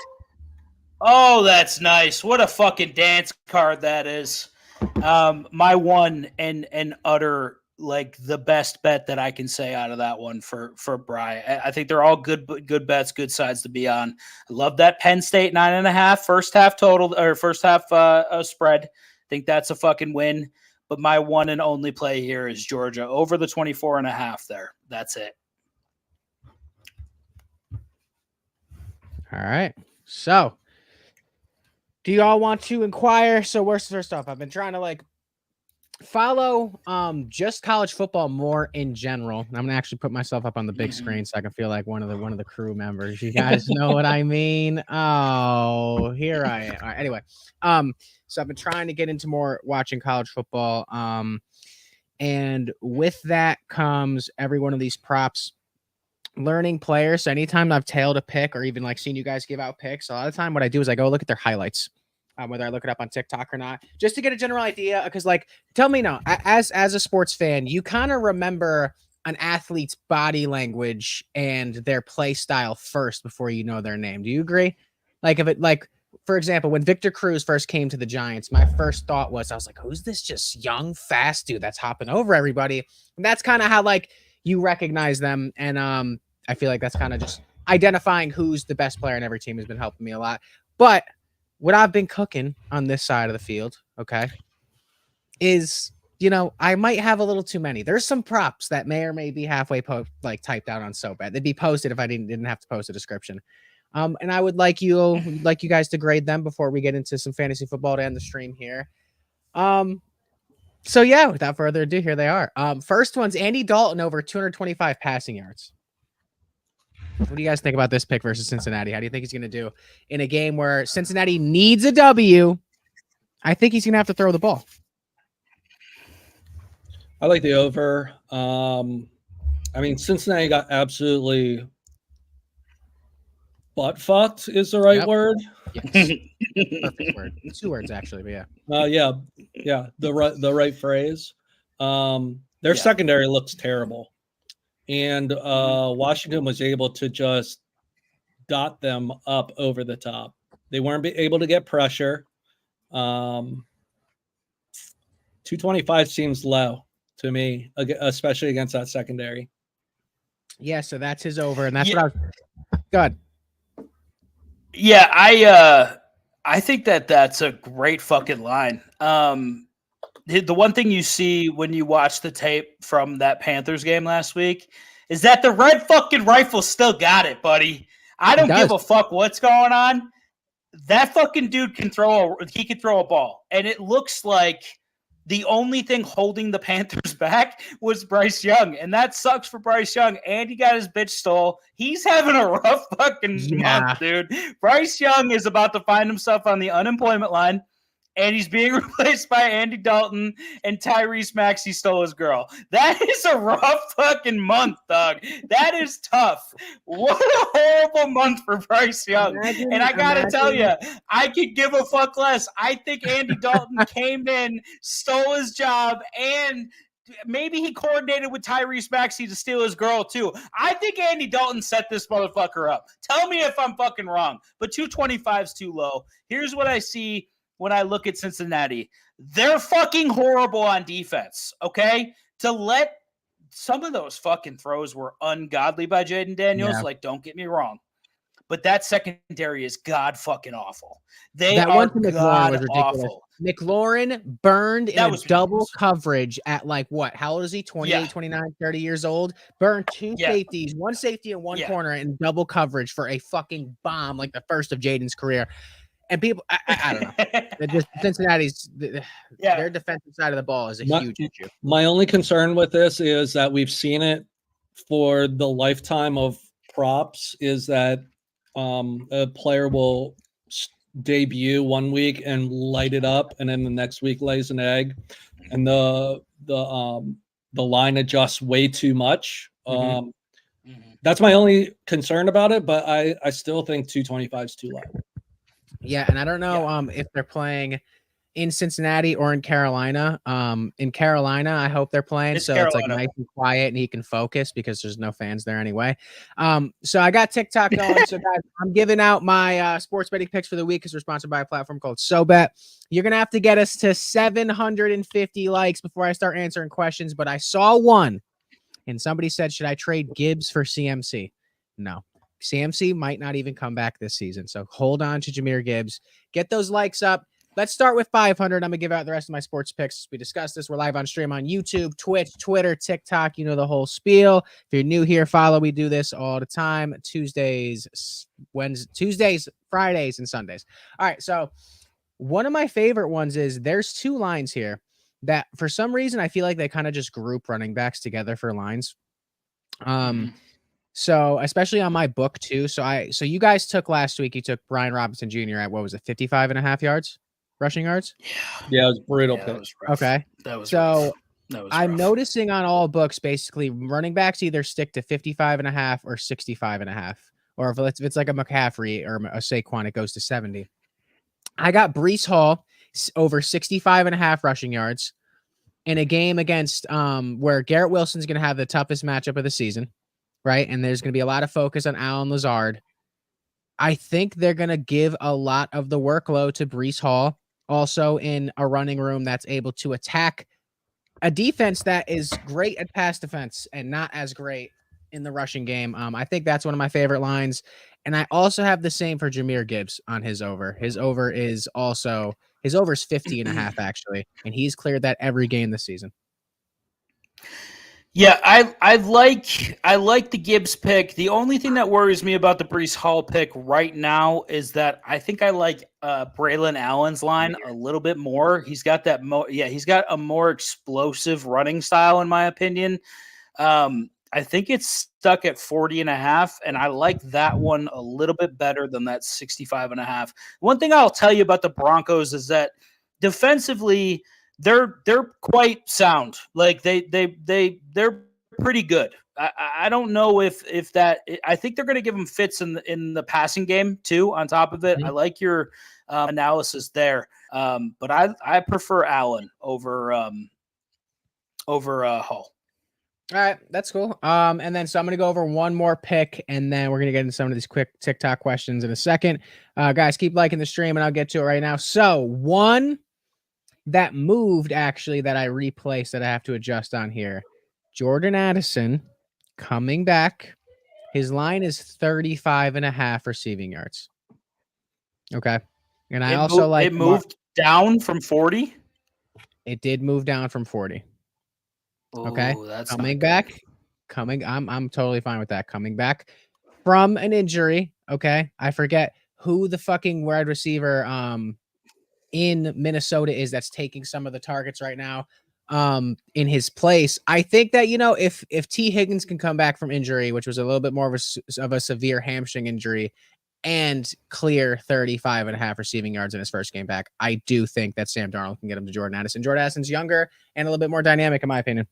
Oh, that's nice. What a fucking dance card that is. My one and utter, like, the best bet that I can say out of that one for Bry. I think they're all good bets, good sides to be on. I love that Penn State 9.5 first half total, or first half spread. I think that's a fucking win. But my one and only play here is Georgia over the 24.5 there. That's it. All right. So, do you all want to inquire? So, first off, I've been trying to follow just college football more in general. I'm gonna actually put myself up on the big screen so I can feel like one of the crew members. You guys know what I mean? Oh, here I am. All right, anyway, so I've been trying to get into more watching college football. And with that comes every one of these props. Learning players. So anytime I've tailed a pick or even seen you guys give out picks, a lot of the time what I do is I go look at their highlights, whether I look it up on TikTok or not, just to get a general idea. Because tell me now, as a sports fan, you kind of remember an athlete's body language and their play style first before you know their name. Do you agree? For example, when Victor Cruz first came to the Giants, my first thought was, I was like, who's this just young, fast dude that's hopping over everybody? And that's kind of how you recognize them. And I feel like that's kind of just identifying who's the best player in every team has been helping me a lot. But what I've been cooking on this side of the field, okay, is, I might have a little too many. There's some props that may or may be halfway typed out on SoBad. They'd be posted if I didn't have to post a description. And I would like you guys to grade them before we get into some fantasy football to end the stream here. So yeah, without further ado, here they are. First one's Andy Dalton over 225 passing yards. What do you guys think about this pick versus Cincinnati? How do you think he's going to do in a game where Cincinnati needs a W? I think he's going to have to throw the ball. I like the over. Cincinnati got absolutely butt fucked is the right word. Yes. Perfect word. 2 words actually, but yeah. Yeah. The right phrase. Their secondary looks terrible. And Washington was able to just dot them up over the top. They weren't able to get pressure. 225 seems low to me, especially against that secondary. Yeah, so that's his over, and that's what I was. Go ahead. Yeah, I think that's a great fucking line. The one thing you see when you watch the tape from that Panthers game last week is that the red fucking rifle still got it, buddy. I don't give a fuck what's going on. That fucking dude can throw a ball. And it looks like the only thing holding the Panthers back was Bryce Young. And that sucks for Bryce Young. And he got his bitch stole. He's having a rough fucking month, dude. Bryce Young is about to find himself on the unemployment line. And he's being replaced by Andy Dalton, and Tyrese Maxey stole his girl. That is a rough fucking month, dog. That is tough. What a horrible month for Bryce Young. And I got to tell you, I could give a fuck less. I think Andy Dalton came in, stole his job, and maybe he coordinated with Tyrese Maxey to steal his girl, too. I think Andy Dalton set this motherfucker up. Tell me if I'm fucking wrong. But 225 is too low. Here's what I see when I look at Cincinnati. They're fucking horrible on defense, okay? To let some of those fucking throws were ungodly by Jaden Daniels, don't get me wrong. But that secondary is god fucking awful. That are god awful. McLaurin burned in a double coverage at what? How old is he? 28, 29, 30 years old. Burned 2 safeties, 1 safety and 1 corner in double coverage for a fucking bomb like the first of Jaden's career. And people, I don't know. Cincinnati's their defensive side of the ball is a huge issue. My only concern with this is that we've seen it for the lifetime of props. Is that a player will debut 1 week and light it up, and then the next week lays an egg, and the the line adjusts way too much. Mhm. That's my only concern about it, but I still think 225 is too low. Yeah, and I don't know if they're playing in Cincinnati or in Carolina. In Carolina, I hope they're playing It's so it's like nice and quiet and he can focus because there's no fans there anyway. So I got TikTok going. So guys, I'm giving out my sports betting picks for the week because we're sponsored by a platform called SoBet. You're gonna have to get us to 750 likes before I start answering questions. But I saw one, and somebody said, "Should I trade Gibbs for CMC?" No. CMC might not even come back this season. So hold on to Jahmyr Gibbs. Get those likes up. Let's start with 500. I'm going to give out the rest of my sports picks. We discussed this. We're live on stream on YouTube, Twitch, Twitter, TikTok. You know the whole spiel. If you're new here, follow. We do this all the time. Tuesdays, Fridays, and Sundays. All right. So one of my favorite ones is there's two lines here that for some reason I feel like they kind of just group running backs together for lines. So especially on my book too. So you guys took last week, you took Brian Robinson Jr. at what was it, 55.5 yards, rushing yards? Yeah, it was brutal. That was rough. Okay. That was so rough. That was I'm rough. noticing on all books, basically running backs either stick to 55.5 or 65.5. Or if it's like a McCaffrey or a Saquon, it goes to 70. I got Breece Hall over 65.5 rushing yards in a game against where Garrett Wilson's going to have the toughest matchup of the season. Right. And there's going to be a lot of focus on Allen Lazard. I think they're going to give a lot of the workload to Breece Hall, also in a running room that's able to attack a defense that is great at pass defense and not as great in the rushing game. I think that's one of my favorite lines. And I also have the same for Jahmyr Gibbs on his over. His over is 50.5 actually. And he's cleared that every game this season. Yeah, I like the Gibbs pick. The only thing that worries me about the Breece Hall pick right now is that I think I like Braylon Allen's line a little bit more. He's got that he's got a more explosive running style in my opinion. I think it's stuck at 40.5, and I like that one a little bit better than that 65.5. One thing I'll tell you about the Broncos is that defensively they're quite sound. Like they're pretty good. I don't know if that. I think they're going to give them fits in the passing game too. On top of it, I like your analysis there. But I prefer Allen over Hall. All right, that's cool. And then so I'm gonna go over one more pick, and then we're gonna get into some of these quick TikTok questions in a second. Guys, keep liking the stream, and I'll get to it right now. So one that moved actually that I replaced that I have to adjust on here. Jordan Addison coming back. His line is 35.5 receiving yards. Okay. And I also like it moved down from 40. It did move down from 40. Okay. Ooh, that's coming back. I'm totally fine with that. Coming back from an injury. Okay. I forget who the fucking wide receiver in Minnesota is that's taking some of the targets right now in his place. I think that, if T. Higgins can come back from injury, which was a little bit more of a severe hamstring injury, and clear 35.5 receiving yards in his first game back, I do think that Sam Darnold can get him to Jordan Addison. Jordan Addison's younger and a little bit more dynamic, in my opinion.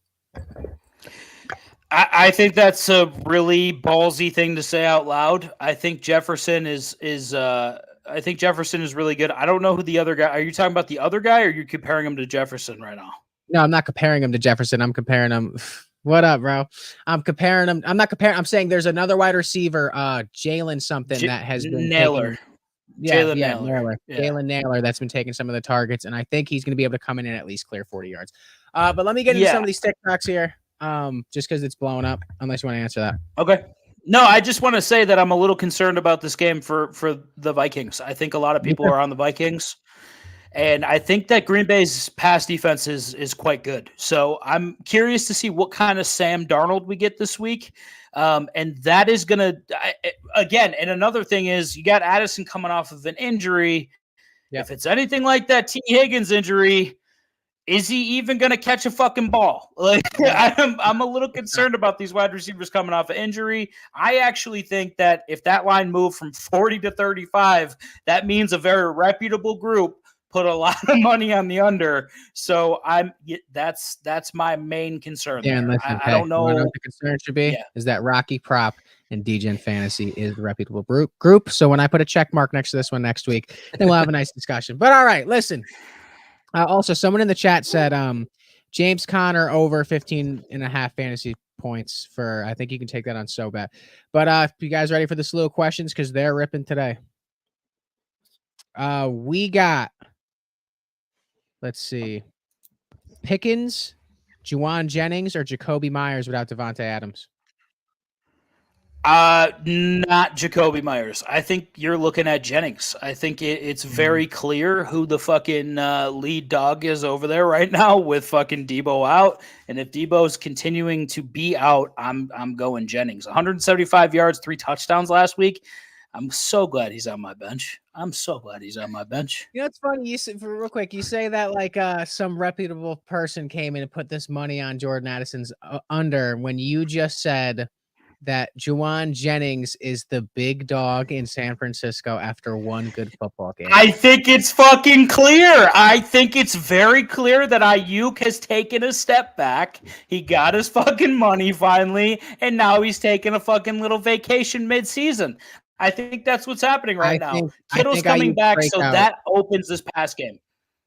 I think that's a really ballsy thing to say out loud. I think Jefferson is really good. I don't know who the other guy. Are you talking about the other guy, or are you comparing him to Jefferson right now? No, I'm not comparing him to Jefferson. I'm comparing him. What up, bro? I'm comparing him. I'm not comparing. I'm saying there's another wide receiver, Jalen something that has been Naylor. Jalen Naylor. Jalen Naylor that's been taking some of the targets, and I think he's going to be able to come in and at least clear 40 yards. But let me get into some of these TikToks here, just because it's blowing up. Unless you want to answer that. Okay. No, I just want to say that I'm a little concerned about this game for the Vikings. I think a lot of people are on the Vikings, and I think that Green Bay's pass defense is quite good. So I'm curious to see what kind of Sam Darnold we get this week. And that is going to, again, and another thing is you got Addison coming off of an injury. Yep. If it's anything like that T. Higgins injury, is he even going to catch a fucking ball? Like I'm a little concerned about these wide receivers coming off of injury. I actually think that if that line moved from 40 to 35, that means a very reputable group put a lot of money on the under. So that's my main concern. Dan, there. listen, I don't know. what the concern should be Yeah. is that Rocky Prop and Degen Fantasy is the reputable group. So when I put a check mark next to this one next week, then we'll have a nice discussion. But all right, listen. Also, someone in the chat said James Conner over 15.5 fantasy points for, I think you can take that on SoBet. But you guys ready for the slew of questions? Because they're ripping today. We got, let's see, Pickens, Juwan Jennings, or Jacoby Myers without Devontae Adams? Not Jacoby Myers. I think you're looking at Jennings. I think it's very clear who the fucking lead dog is over there right now with fucking Debo out. And if Debo's continuing to be out, I'm going Jennings. 175 yards, 3 touchdowns last week. I'm so glad he's on my bench. You know, it's funny. You say, real quick, you say that like some reputable person came in and put this money on Jordan Addison's under when you just said that Juwan Jennings is the big dog in San Francisco after one good football game. I think it's fucking clear. I think it's very clear that Ayuk has taken a step back. He got his fucking money finally, and now he's taking a fucking little vacation mid-season. I think that's what's happening right now. Kittle's coming back, so that opens this pass game.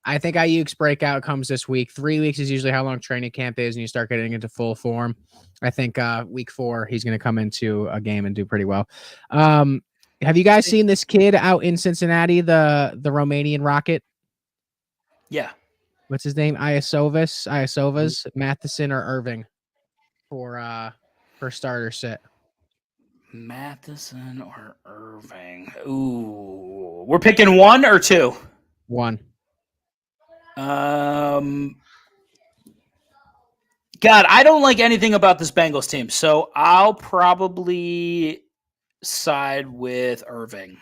I think Ayuk's breakout comes this week. 3 weeks is usually how long training camp is, and you start getting into full form. I think week 4, he's going to come into a game and do pretty well. Have you guys seen this kid out in Cincinnati, the Romanian Rocket? Yeah. What's his name? Iosovas, Matheson, or Irving for starter sit? Matheson or Irving? Ooh. We're picking 1 or 2? 1. God, I don't like anything about this Bengals team, so I'll probably side with Irving.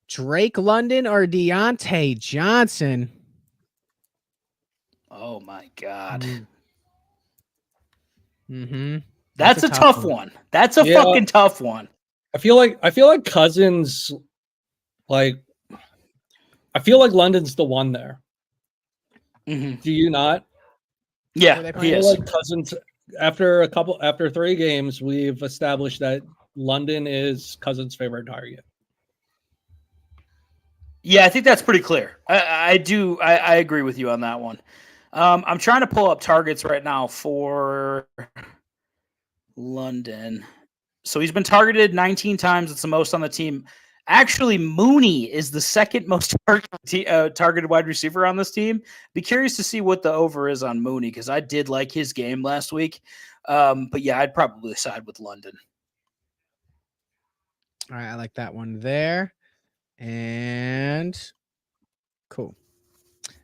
Drake London or Deontay Johnson? Oh my God. Mm-hmm. That's a tough one. That's a fucking tough one. I feel like Cousins, like, I feel like London's the one there. Mm-hmm. Do you not? Yeah, he is. Like Cousins, after 3 games, we've established that London is Cousins' favorite target. Yeah, I think that's pretty clear. I agree with you on that one. I'm trying to pull up targets right now for London. So he's been targeted 19 times. It's the most on the team. Actually, Mooney is the second most targeted wide receiver on this team. Be curious to see what the over is on Mooney because I did like his game last week. But yeah, I'd probably side with London. All right, I like that one there. And cool.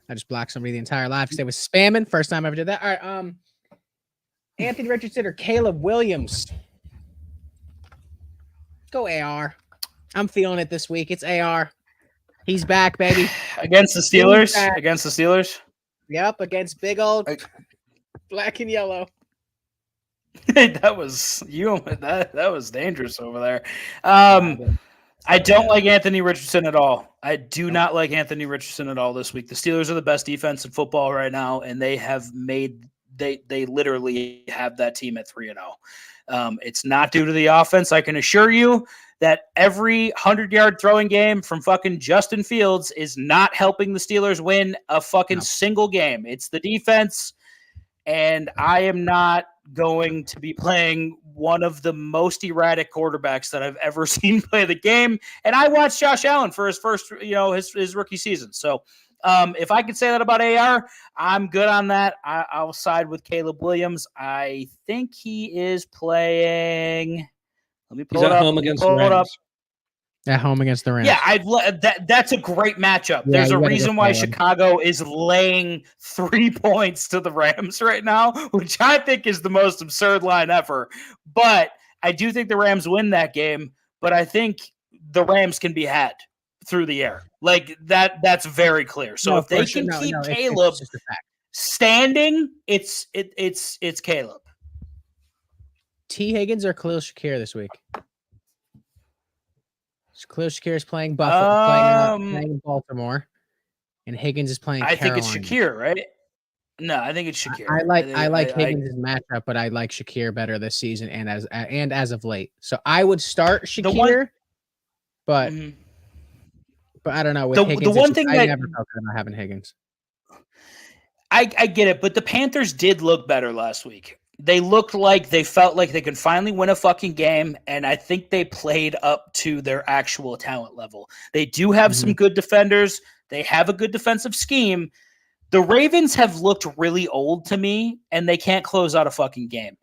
I just blocked somebody the entire live because they was spamming. First time I ever did that. All right, Anthony Richardson or Caleb Williams? Go AR. I'm feeling it this week. It's AR. He's back, baby. Against the Steelers? Against the Steelers? Yep, against big old black and yellow. That was dangerous over there. I don't like Anthony Richardson at all. I do not like Anthony Richardson at all this week. The Steelers are the best defense in football right now, and they literally have that team at 3-0. It's not due to the offense. I can assure you that every 100-yard throwing game from fucking Justin Fields is not helping the Steelers win a fucking single game. It's the defense, and I am not going to be playing one of the most erratic quarterbacks that I've ever seen play the game. And I watched Josh Allen for his first, his rookie season. So if I could say that about AR, I'm good on that. I'll side with Caleb Williams. I think he is playing. Let me pull it up. Home against the Rams. At home against the Rams. Yeah, that's a great matchup. Yeah, there's a reason why Chicago is laying 3 points to the Rams right now, which I think is the most absurd line ever. But I do think the Rams win that game, but I think the Rams can be had through the air. Like that's very clear. So if they can keep Caleb standing, it's Caleb. T. Higgins or Khalil Shakir this week? Khalil Shakir is playing Buffalo, playing Baltimore. and Higgins is playing I think Carolina. it's Shakir, right? No, I think it's Shakir. I like Higgins' matchup, but I like Shakir better this season and as of late. So I would start Shakir, but I don't know with Higgins. The one thing I that never felt good about having Higgins. I get it, but the Panthers did look better last week. They looked like they felt like they could finally win a fucking game, and I think they played up to their actual talent level. They do have some good defenders. They have a good defensive scheme. The Ravens have looked really old to me, and they can't close out a fucking game.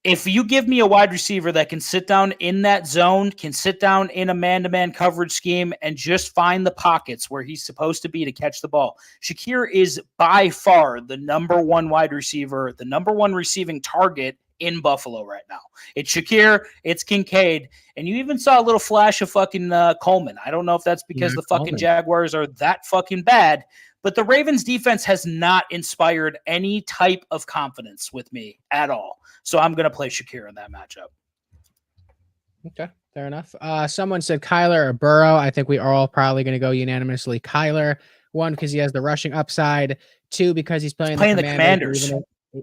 If you give me a wide receiver that can sit down in that zone, can sit down in a man-to-man coverage scheme, and just find the pockets where he's supposed to be to catch the ball, Shakir is by far the number one wide receiver, the number one receiving target in Buffalo right now. It's Shakir, it's Kincaid, and you even saw a little flash of fucking Coleman. I don't know if that's because the fucking Jaguars are that fucking bad, but the Ravens defense has not inspired any type of confidence with me at all. So I'm going to play Shakir in that matchup. Okay, fair enough. Someone said Kyler or Burrow. I think we are all probably going to go unanimously Kyler. One, because he has the rushing upside. Two, because he's playing the Commanders.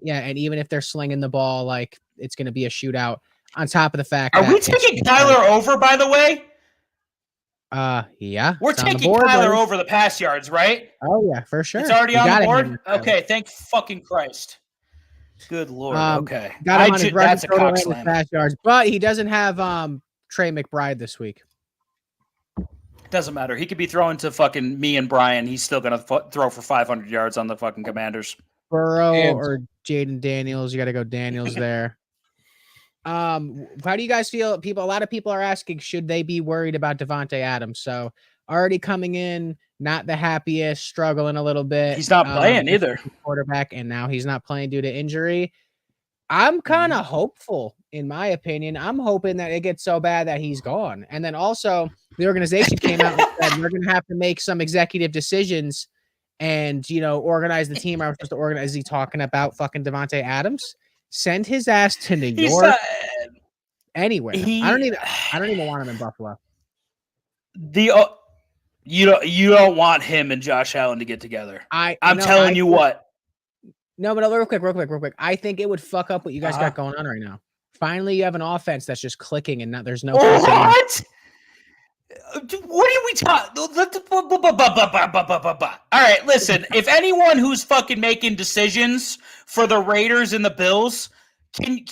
Even if they're slinging the ball, like it's going to be a shootout. On top of the fact, are we taking Kyler over? By the way, yeah, we're taking Kyler over the pass yards, right? Oh yeah, for sure. It's already on the board. Okay, thank fucking Christ. Good Lord. Okay, got him on his that's a cock slam. Pass yards, but he doesn't have Trey McBride this week. Doesn't matter. He could be throwing to fucking me and Brian. He's still gonna throw for 500 yards on the fucking Commanders. Burrow or Jaden Daniels. You got to go Daniels there. How do you guys feel? A lot of people are asking, should they be worried about Devontae Adams? So already coming in, not the happiest, struggling a little bit. He's not playing either. Quarterback, and now he's not playing due to injury. I'm kind of hopeful, in my opinion. I'm hoping that it gets so bad that he's gone. And then also the organization came out and said we're going to have to make some executive decisions and, organize the team. I was supposed to organize. Is he talking about fucking Devontae Adams? Send his ass to New York. Anywhere. I don't even want him in Buffalo. You don't want him and Josh Allen to get together. I'm telling you what. No, but real quick. I think it would fuck up what you guys got going on right now. Finally, you have an offense that's just clicking and there's no. What? What are we talking? All right, listen. If anyone who's fucking making decisions for the Raiders and the Bills can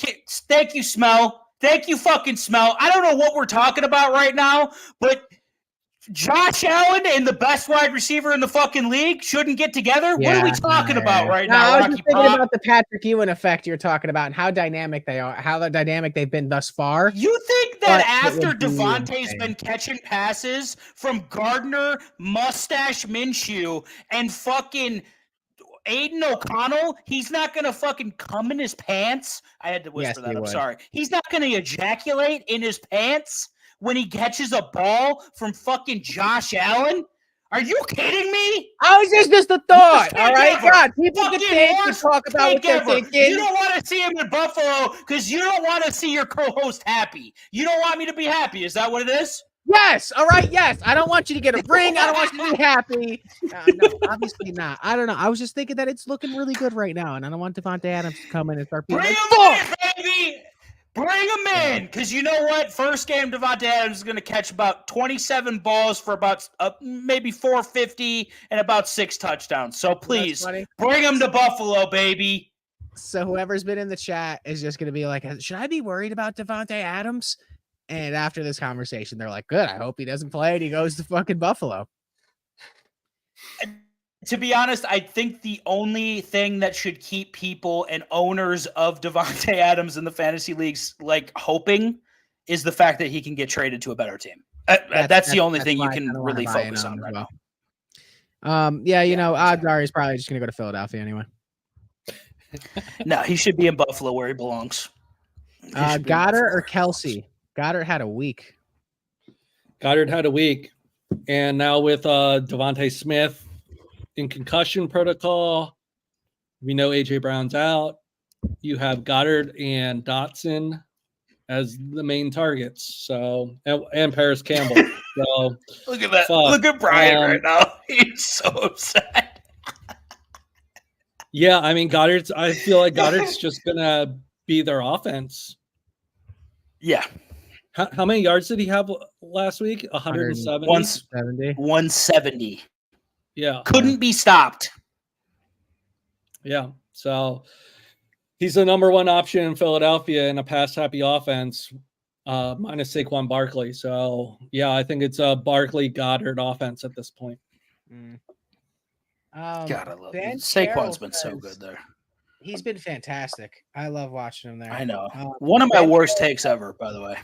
thank you, Smell. Thank you, fucking Smell. I don't know what we're talking about right now, but Josh Allen and the best wide receiver in the fucking league shouldn't get together? Yeah, what are we talking about right now, I was just thinking about the Patrick Ewing effect you're talking about and how dynamic they are, how dynamic they've been thus far. You think that after Devontae's been catching passes from Gardner, Mustache Minshew, and fucking Aiden O'Connell, he's not going to fucking come in his pants? I had to whisper that. I'm sorry. He's not going to ejaculate in his pants when he catches a ball from fucking Josh Allen? Are you kidding me? I was just a thought. All right, God, people can think and talk about what they're thinking. You don't want to see him in Buffalo because you don't want to see your co-host happy. You don't want me to be happy. Is that what it is? Yes. All right. Yes. I don't want you to get a ring. I don't want you to be happy. No, obviously not. I don't know. I was just thinking that it's looking really good right now, and I don't want Devontae Adams to come in and start being Bring him in, baby. Bring him in, because you know what? First game, Devontae Adams is going to catch about 27 balls for about maybe 450 and about 6 touchdowns. So please, bring him to Buffalo, baby. So whoever's been in the chat is just going to be like, should I be worried about Devontae Adams? And after this conversation, they're like, good, I hope he doesn't play and he goes to fucking Buffalo. To be honest, I think the only thing that should keep people and owners of Devontae Adams in the fantasy leagues like hoping is the fact that he can get traded to a better team. That's the only thing you can really focus on right now. Odds are he's probably just going to go to Philadelphia anyway. No, he should be in Buffalo where he belongs. Goddard or Kelsey? Goddard had a week. And now with Devontae Smith in concussion protocol, we know AJ Brown's out. You have Goddard and Dotson as the main targets. So and Paris Campbell. So Look at that. fuck. Look at Brian right now. He's so upset. Yeah, I mean I feel like Goddard's just gonna be their offense. Yeah. How many yards did he have last week? 170. 170. Yeah. Couldn't be stopped. Yeah. So he's the number one option in Philadelphia in a pass-happy offense, minus Saquon Barkley. So, yeah, I think it's a Barkley-Goddard offense at this point. God, I love it. Saquon's Saquon's been so good there. He's been fantastic. I love watching him there. I know. One of my worst takes ever, by the way.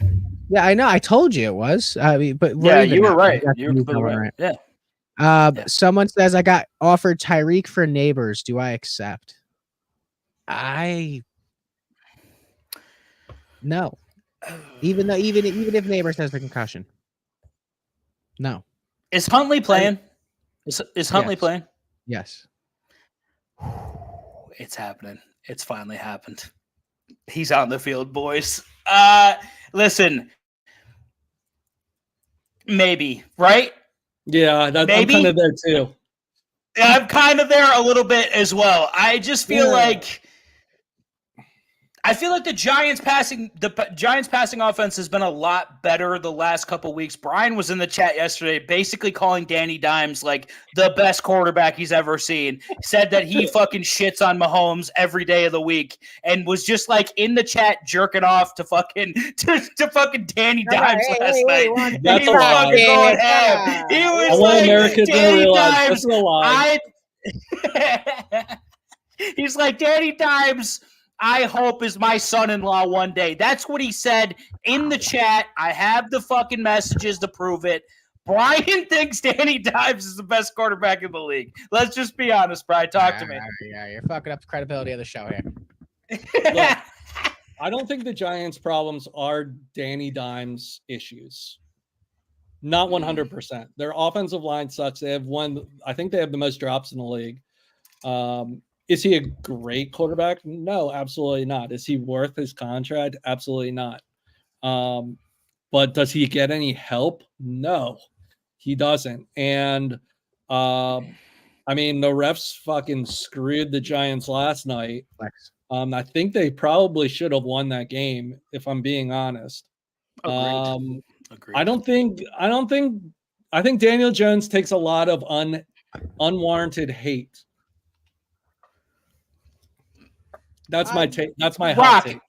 Yeah, I know. I told you it was. I mean, but yeah, you were right. You were right. Yeah. Someone says I got offered Tyreek for Neighbors. Do I accept? No. Even if Neighbors has the concussion. No. Is Huntley playing? Is Huntley playing? Yes. It's happening. It's finally happened. He's on the field, boys. Listen. Maybe, right? Yeah, I'm kind of there too. I'm kind of there a little bit as well. I just feel like the Giants passing offense has been a lot better the last couple weeks. Brian was in the chat yesterday basically calling Danny Dimes like the best quarterback he's ever seen. Said that he fucking shits on Mahomes every day of the week and was just like in the chat jerking off to fucking Danny Dimes last night. That's he was fucking going ham. He was like, America didn't realize Dimes, that's a lie. He's like, Danny Dimes, I hope is my son-in-law one day. That's what he said in the chat. I have the fucking messages to prove it. Brian thinks Danny Dimes is the best quarterback in the league. Let's just be honest, Brian. Talk to me. Yeah, you're fucking up the credibility of the show here. Look, I don't think the Giants' problems are Danny Dimes' issues. Not 100%. Their offensive line sucks. They have I think they have the most drops in the league. Is he a great quarterback? No, absolutely not. Is he worth his contract? Absolutely not. But does he get any help? No, he doesn't. And I mean, the refs fucking screwed the Giants last night. I think they probably should have won that game, if I'm being honest. Agreed. I think Daniel Jones takes a lot of unwarranted hate. That's my take. That's my hot take.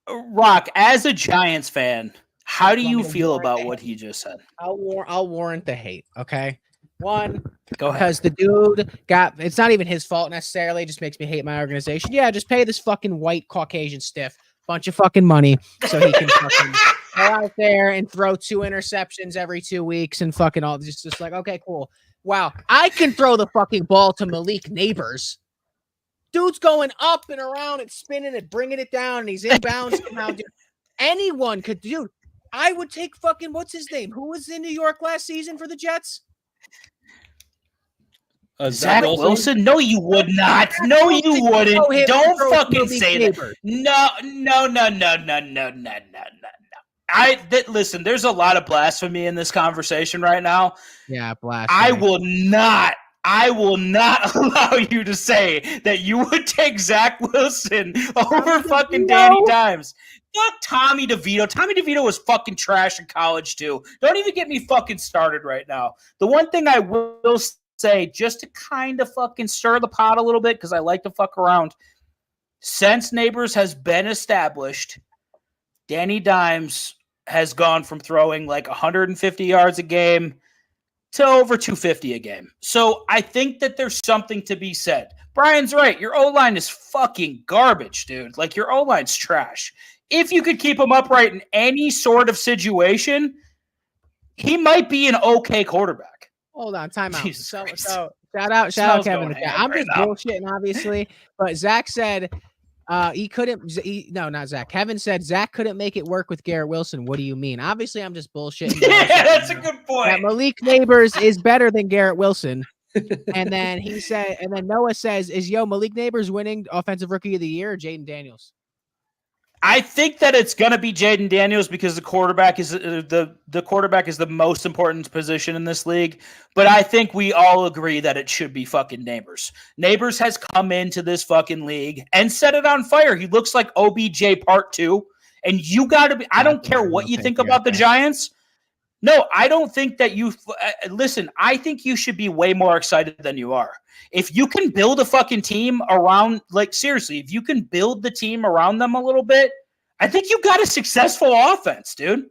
Rock, as a Giants fan, how do you feel about what he just said? I'll warrant the hate. Okay. One, go ahead. Because the dude it's not even his fault necessarily. It just makes me hate my organization. Yeah, just pay this fucking white Caucasian stiff bunch of fucking money so he can fucking go out there and throw 2 interceptions every 2 weeks and fucking all just like, okay, cool. Wow. I can throw the fucking ball to Malik Neighbors. Dude's going up and around and spinning and bringing it down, and he's inbounds. Anyone could, dude. I would take fucking, what's his name? Who was in New York last season for the Jets? Zach Wilson? No, you would not. No, you wouldn't. Don't fucking say that. No. Listen, there's a lot of blasphemy in this conversation right now. Yeah, blasphemy. I will not allow you to say that you would take Zach Wilson over fucking Danny Dimes. Fuck Tommy DeVito. Tommy DeVito was fucking trash in college too. Don't even get me fucking started right now. The one thing I will say, just to kind of fucking stir the pot a little bit, because I like to fuck around, since Neighbors has been established, Danny Dimes has gone from throwing like 150 yards a game to over 250 a game. So I think that there's something to be said. Brian's right. Your O-line is fucking garbage, dude. Like, your O-line's trash. If you could keep him upright in any sort of situation, he might be an okay quarterback. Hold on, time out. So shout out Kevin. I'm just bullshitting, obviously. But Zach said he couldn't. No, not Zach. Kevin said Zach couldn't make it work with Garrett Wilson. What do you mean? Obviously, I'm just bullshitting. Yeah, that's a good point. That Malik Neighbors is better than Garrett Wilson. And then he said, and then Noah says, "Is Malik Neighbors winning Offensive Rookie of the Year or Jaden Daniels?" I think that it's going to be Jaden Daniels because the quarterback is the quarterback is the most important position in this league. But I think we all agree that it should be fucking Neighbors. Neighbors has come into this fucking league and set it on fire. He looks like OBJ Part 2. And you got to be – I don't care what you think about the Giants. No, I don't think that you listen. I think you should be way more excited than you are. If you can build a fucking team around, like seriously, if you can build the team around them a little bit, I think you got a successful offense, dude.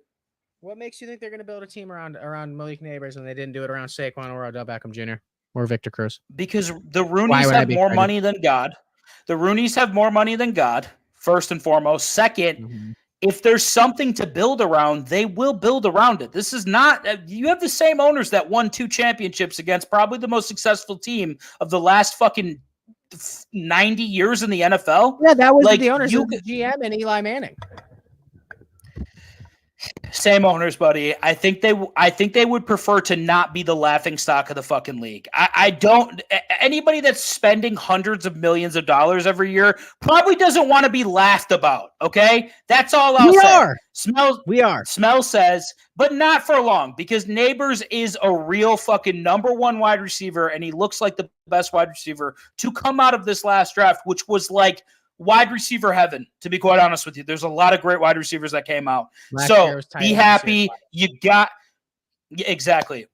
What makes you think they're going to build a team around Malik Neighbors when they didn't do it around Saquon or Odell Beckham Jr. or Victor Cruz? Because the Roonies have more money than God. The Roonies have more money than God. First and foremost. Second. If there's something to build around, they will build around it. This is not – you have the same owners that won 2 championships against probably the most successful team of the last fucking 90 years in the NFL. Yeah, that was like, the owners of the GM and Eli Manning. Same owners, buddy. I think they would prefer to not be the laughing stock of the fucking league. I don't. Anybody that's spending hundreds of millions of dollars every year probably doesn't want to be laughed about. Okay, that's all I'll say. We are. Smell says, but not for long because Neighbors is a real fucking number 1 wide receiver, and he looks like the best wide receiver to come out of this last draft, which was like wide receiver heaven, to be quite honest with you. There's a lot of great wide receivers that came out. So be happy you got exactly.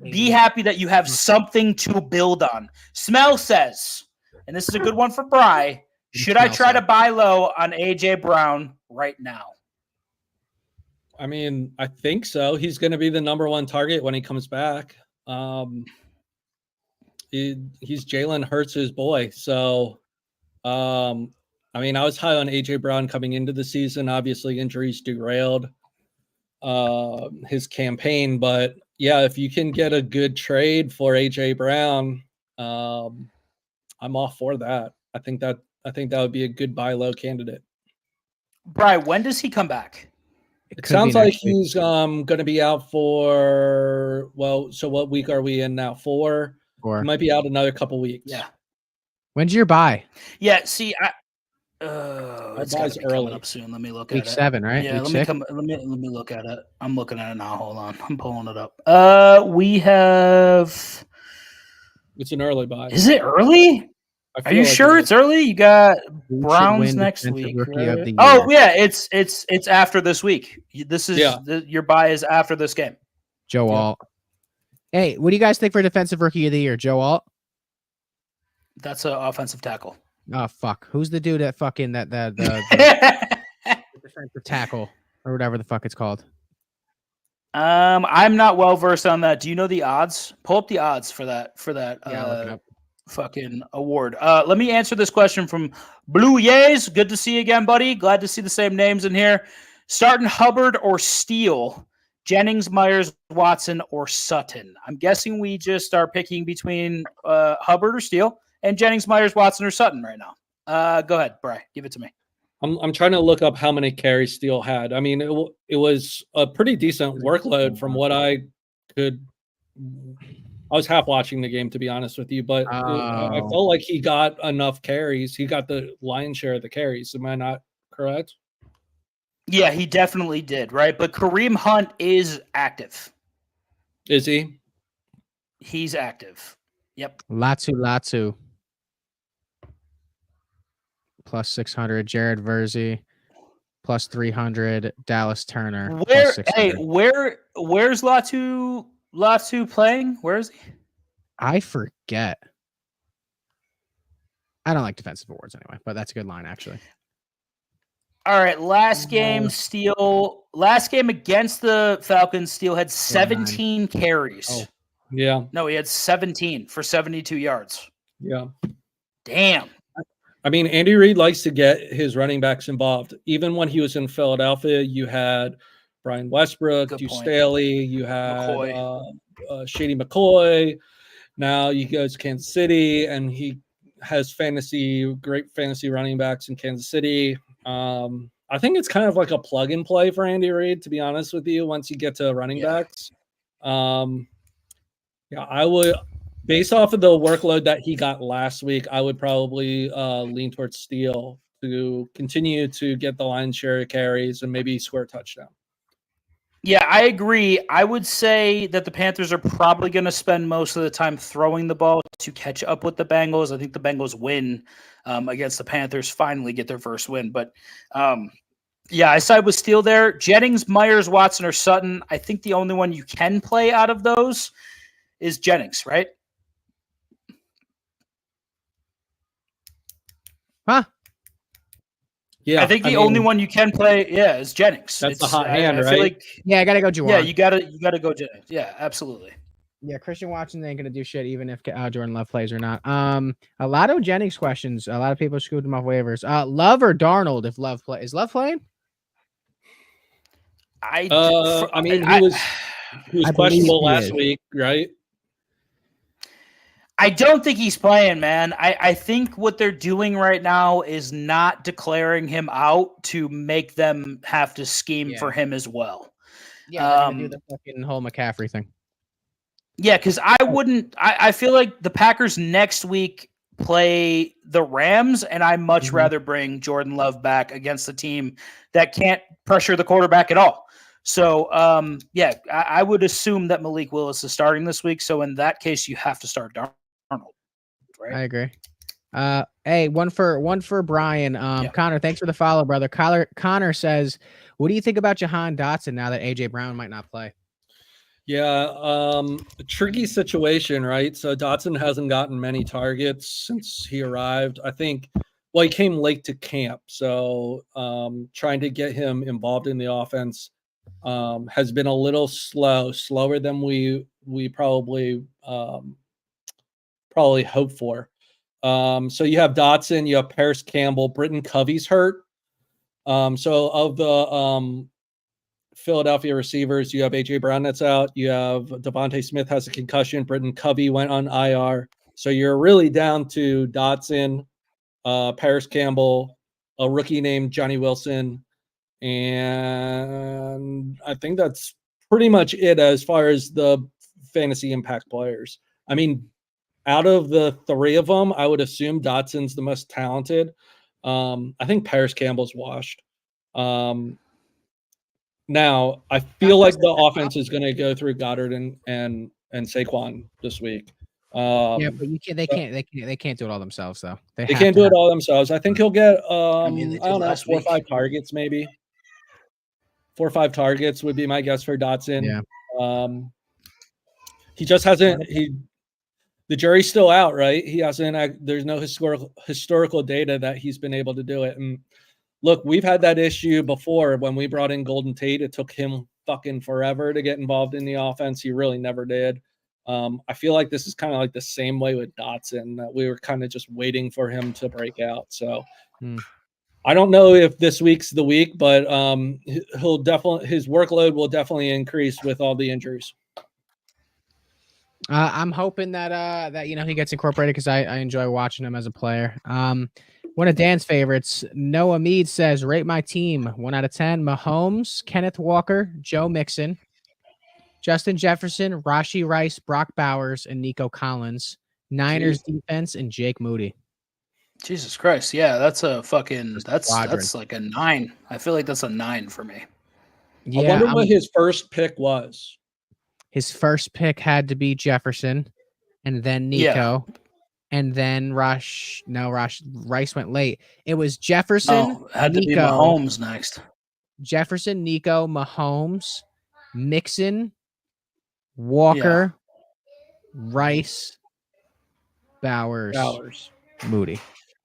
Be happy that you have something to build on. Smell says, and this is a good one for Bry, should I try to buy low on AJ Brown right now? I mean, I think so. He's going to be the number 1 target when he comes back. He's Jalen Hurts' boy. So I mean, I was high on AJ Brown coming into the season. Obviously, injuries derailed his campaign. But yeah, if you can get a good trade for AJ Brown, I'm all for that. I think that would be a good buy low candidate. Brian, when does he come back? It sounds like he's going to be out for so what week are we in now? 4. He might be out another couple weeks. Yeah. When's your buy? Yeah. See, it's early up soon. Let me look at it. Week 7, right? Yeah. Week let me look at it. I'm looking at it now. Hold on. I'm pulling it up. We have. It's an early buy. Is it early? Are you sure it's early? You got Browns next week. Right? Oh yeah, it's after this week. This is your buy is after this game. Joe Alt. Hey, what do you guys think for defensive rookie of the year? Joe Alt? That's an offensive tackle. Oh fuck! Who's the dude that fucking the defensive tackle or whatever the fuck it's called? I'm not well versed on that. Do you know the odds? Pull up the odds for that. Fucking award. Let me answer this question from Blue Yays. Good to see you again, buddy. Glad to see the same names in here. Starting Hubbard or Steele, Jennings, Myers, Watson, or Sutton. I'm guessing we just start picking between Hubbard or Steele and Jennings, Myers, Watson, or Sutton right now. Go ahead, Bry. Give it to me. I'm trying to look up how many carries Steele had. I mean, it was a pretty decent workload from what I could. I was half watching the game, to be honest with you, but I felt like he got enough carries. He got the lion's share of the carries. Am I not correct? Yeah, he definitely did, right? But Kareem Hunt is active. Is he? He's active. Yep. Latu. Plus 600. Jared Versey. Plus 300. Dallas Turner. Where's Latu playing? Where is he? I forget. I don't like defensive awards anyway, but that's a good line, actually. All right, last game against the Falcons, Steele had 17 carries. Oh, yeah. No, he had 17 for 72 yards. Yeah. Damn. I mean, Andy Reid likes to get his running backs involved. Even when he was in Philadelphia, you had Brian Westbrook, Deuce Staley, you had Shady McCoy. Now you go to Kansas City, and he has great fantasy running backs in Kansas City. I think it's kind of like a plug and play for Andy Reid, to be honest with you, once you get to running backs. I would, based off of the workload that he got last week, I would probably lean towards Steele to continue to get the lion's share of carries and maybe score a touchdown. Yeah, I agree. I would say that the Panthers are probably going to spend most of the time throwing the ball to catch up with the Bengals. I think the Bengals win against the Panthers, finally get their first win. But yeah, I side with Steele there. Jennings, Myers, Watson, or Sutton. I think the only one you can play out of those is Jennings, right? Huh? Yeah, I think the only one you can play, is Jennings. That's a hot hand, I right? feel like, Yeah, I gotta go Juwan. yeah, you gotta go Jennings. Yeah, absolutely. Yeah, Christian Watson ain't gonna do shit even if Jordan Love plays or not. A lot of Jennings questions. A lot of people screwed him off waivers. Love or Darnold if Love play is Love playing? I mean, he was questionable last week, right? I don't think he's playing, man. I think what they're doing right now is not declaring him out to make them have to scheme for him as well. Yeah, they're gonna do the fucking whole McCaffrey thing. Yeah, because I feel like the Packers next week play the Rams, and I much rather bring Jordan Love back against a team that can't pressure the quarterback at all. So, yeah, I would assume that Malik Willis is starting this week. So in that case, you have to start Darnold, right? I agree. Hey, one for Brian. Connor, thanks for the follow, brother. Connor says, what do you think about Jahan Dotson now that AJ Brown might not play? Yeah, a tricky situation, right? So Dotson hasn't gotten many targets since he arrived. I think, well, he came late to camp, so trying to get him involved in the offense has been a little slower than we probably hoped for. So you have Dotson, you have Paris Campbell, Britton Covey's hurt. So of the Philadelphia receivers, you have AJ Brown that's out. You have Devontae Smith has a concussion. Britton Covey went on IR. So you're really down to Dotson, Paris Campbell, a rookie named Johnny Wilson, and I think that's pretty much it as far as the fantasy impact players. I mean, out of the three of them, I would assume Dotson's the most talented. I think Paris Campbell's washed. Now, I feel like the offense is going to go through Goddard and Saquon this week. Yeah, but you can't. They can't do it all themselves, though. They can't do it all themselves. I think he'll get I don't know, 4 or 5 targets, maybe 4 or 5 targets would be my guess for Dotson. Yeah. He just hasn't. The jury's still out, right? He hasn't. There's no historical data that he's been able to do it. And look, we've had that issue before when we brought in Golden Tate. It took him fucking forever to get involved in the offense. He really never did. I feel like this is kind of like the same way with Dotson, that we were kind of just waiting for him to break out. So I don't know if this week's the week, but his workload will definitely increase with all the injuries. I'm hoping that he gets incorporated because I enjoy watching him as a player. One of Dan's favorites, Noah Mead says, rate my team 1 out of 10. Mahomes, Kenneth Walker, Joe Mixon, Justin Jefferson, Rashee Rice, Brock Bowers, and Nico Collins. Niners defense and Jake Moody. Jesus Christ. Yeah, that's a fucking that's like a 9. I feel like that's a 9 for me. Yeah, I wonder what his first pick was. His first pick had to be Jefferson and then Nico. Yeah. And then Rice went late. It was Jefferson. Had to be Mahomes next. Jefferson, Nico, Mahomes, Mixon, Walker, Rice, Bowers, Moody.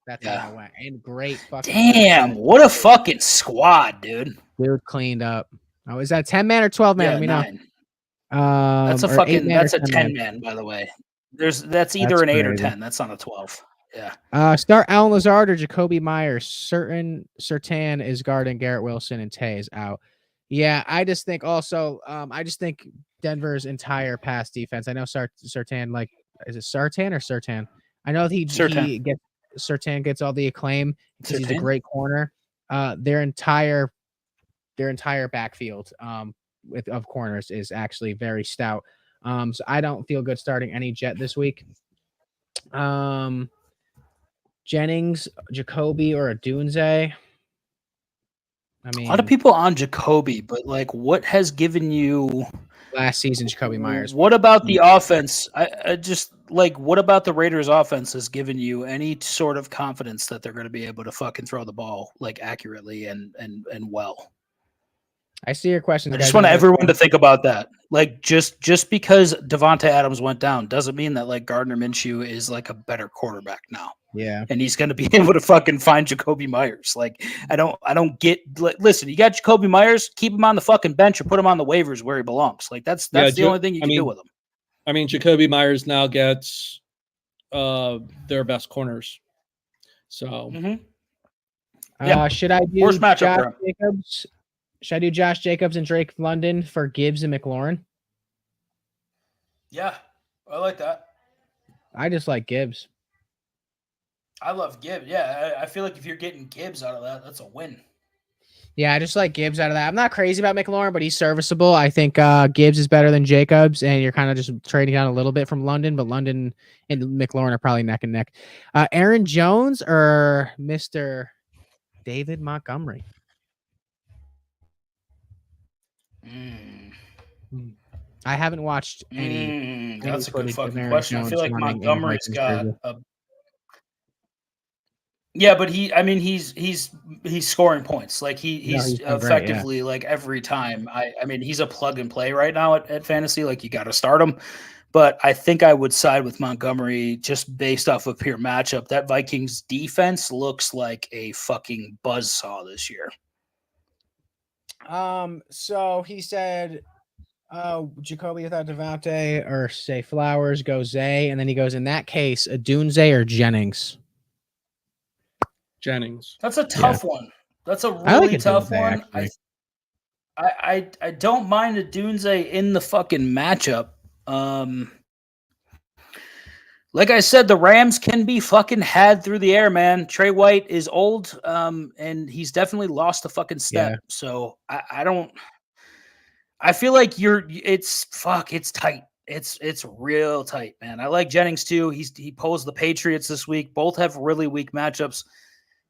That's how I went. And great fucking. Damn, what a fucking squad, dude. Dude cleaned up. Oh, is that 10-man or 12-man? Let me 9. know. That's a 10-man, by the way. That's either an 8 or 10. That's not a 12. Yeah. Start Allen Lazard or Jacoby Myers. Surtain is guarding Garrett Wilson and Tay is out. Yeah, I just think also, Denver's entire pass defense. I know Surtain, is it Surtain or Surtain? I know Surtain gets all the acclaim because he's a great corner. Their entire backfield of corners is actually very stout. So I don't feel good starting any Jet this week. Jennings, Jacoby, or a Dunze. I A mean, lot of people on Jacoby, but like, what has given you last season, Jacoby Myers. What about the offense? I just like, what about the Raiders' offense has given you any sort of confidence that they're going to be able to fucking throw the ball like accurately and well? I see your question. I just want everyone to think about that. Like, just because Devonta Adams went down doesn't mean that like Gardner Minshew is like a better quarterback now. Yeah. And he's going to be able to fucking find Jacoby Myers. Like, I don't get. Listen, you got Jacoby Myers, keep him on the fucking bench or put him on the waivers where he belongs. Like, that's the only thing you can do with him. I mean, Jacoby Myers now gets their best corners. So, should I do Worst matchup Josh for him. Jacobs? Should I do Josh Jacobs and Drake London for Gibbs and McLaurin? Yeah, I like that. I just like Gibbs. I love Gibbs. Yeah, I feel like if you're getting Gibbs out of that, that's a win. Yeah, I just like Gibbs out of that. I'm not crazy about McLaurin, but he's serviceable. I think Gibbs is better than Jacobs, and you're kind of just trading down a little bit from London, but London and McLaurin are probably neck and neck. Aaron Jones or Mr. David Montgomery? I haven't watched any. That's a good footage of fucking Aaron question. I Jones feel like running in a Montgomery's Vikings got jersey. a. Yeah, but he's scoring points. Like he's been great, effectively like every time. I mean he's a plug and play right now at fantasy. Like you got to start him. But I think I would side with Montgomery just based off of pure matchup. That Vikings defense looks like a fucking buzzsaw this year. So he said, Jacoby without Devontae, or say Flowers, go Zay, and then he goes, in that case, a Dunze or Jennings. Jennings. That's a tough one. That's a really tough one. I don't mind a Dunze in the fucking matchup. Like I said, the Rams can be fucking had through the air, man. Trey White is old, and he's definitely lost a fucking step. Yeah. So I don't. I feel like it's tight. It's real tight, man. I like Jennings too. He posed the Patriots this week. Both have really weak matchups.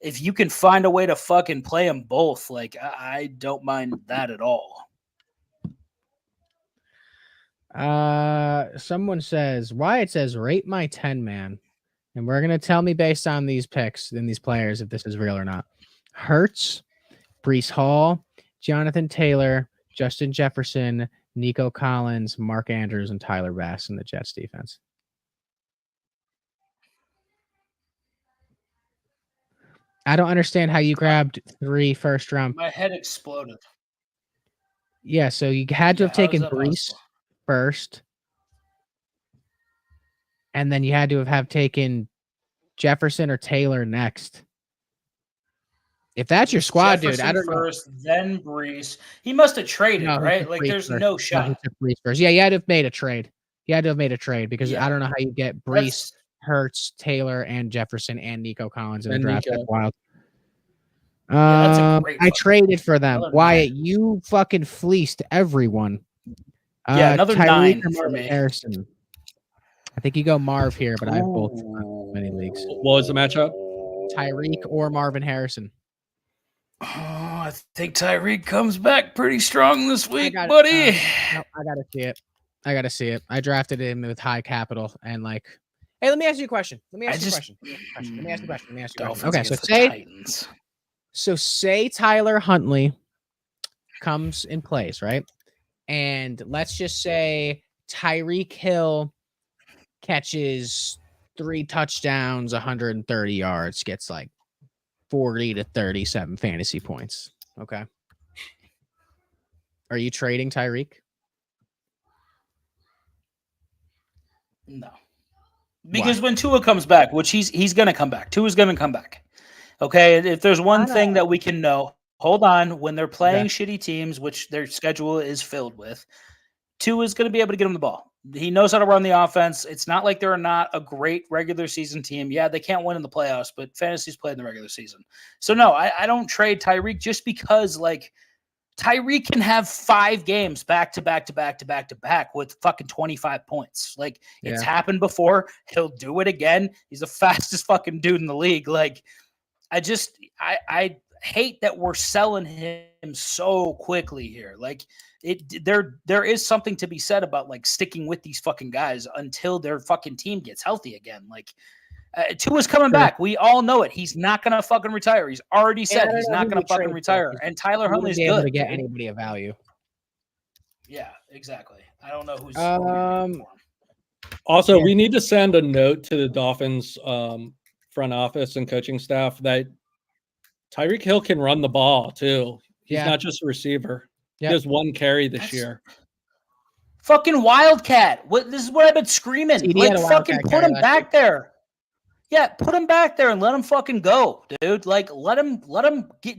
If you can find a way to fucking play them both, like I don't mind that at all. Someone says, Wyatt says, rate my 10 man. And we're going to tell me based on these picks and these players if this is real or not. Hurts, Breece Hall, Jonathan Taylor, Justin Jefferson, Nico Collins, Mark Andrews, and Tyler Bass in the Jets defense. I don't understand how you grabbed 3 first round. My head exploded. Yeah, so you had to have taken Breece first. And then you had to have taken Jefferson or Taylor next. If that's your squad, Jefferson dude, I don't know. First, then Breece. He must have traded, right? Like, there's no shot. No, he took Breece first. Yeah, you had to have made a trade. You had to have made a trade because I don't know how you get Breece, Hurts, Taylor, and Jefferson and Nico Collins in the draft. That's wild. That's a great I traded for them. Wyatt, you fucking fleeced everyone. Another Tyreek 9 for me. Harrison. I think you go Marv here, but I have both many leagues. What was the matchup? Tyreek or Marvin Harrison. Oh, I think Tyreek comes back pretty strong this week, buddy. No, I gotta see it. I drafted him with high capital and like. Hey, let me ask you a question. Let me ask you a question. Okay, so say Tyler Huntley comes and plays, right? And let's just say Tyreek Hill catches 3 touchdowns, 130 yards, gets like 40 to 37 fantasy points. Okay. Are you trading Tyreek? No. Because when Tua comes back, which he's going to come back. Tua's going to come back. Okay, if there's one thing that we can know, hold on, when they're playing shitty teams, which their schedule is filled with, Tua is going to be able to get him the ball. He knows how to run the offense. It's not like they're not a great regular season team. Yeah, they can't win in the playoffs, but fantasy's played in the regular season. So no, I don't trade Tyreek just because like Tyreek can have 5 games back to back with fucking 25 points. Like, it's happened before. He'll do it again. He's the fastest fucking dude in the league. Like, I hate that we're selling him so quickly here. Like, there is something to be said about like sticking with these fucking guys until their fucking team gets healthy again. Like, Tua's coming back. We all know it. He's not going to fucking retire. He's already said he's not going to fucking retire. And Tyler Huntley's good. To get anybody of value. Yeah, exactly. I don't know who's. Also, we need to send a note to the Dolphins front office and coaching staff that Tyreek Hill can run the ball too. He's not just a receiver. He has 1 carry this year. Fucking Wildcat. This is what I've been screaming. Like, fucking put him back there. Yeah, put him back there and let him fucking go, dude. Like, let him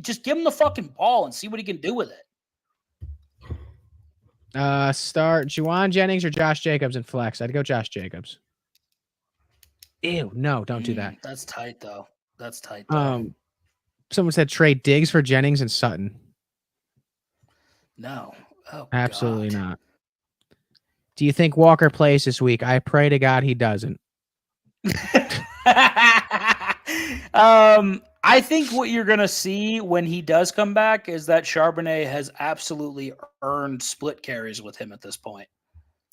just give him the fucking ball and see what he can do with it. Start Juwan Jennings or Josh Jacobs in flex. I'd go Josh Jacobs. Ew, no, don't do that. That's tight though. Someone said trade Diggs for Jennings and Sutton. No. Oh, absolutely not. Do you think Walker plays this week? I pray to God he doesn't. I think what you're gonna see when he does come back is that Charbonnet has absolutely earned split carries with him at this point.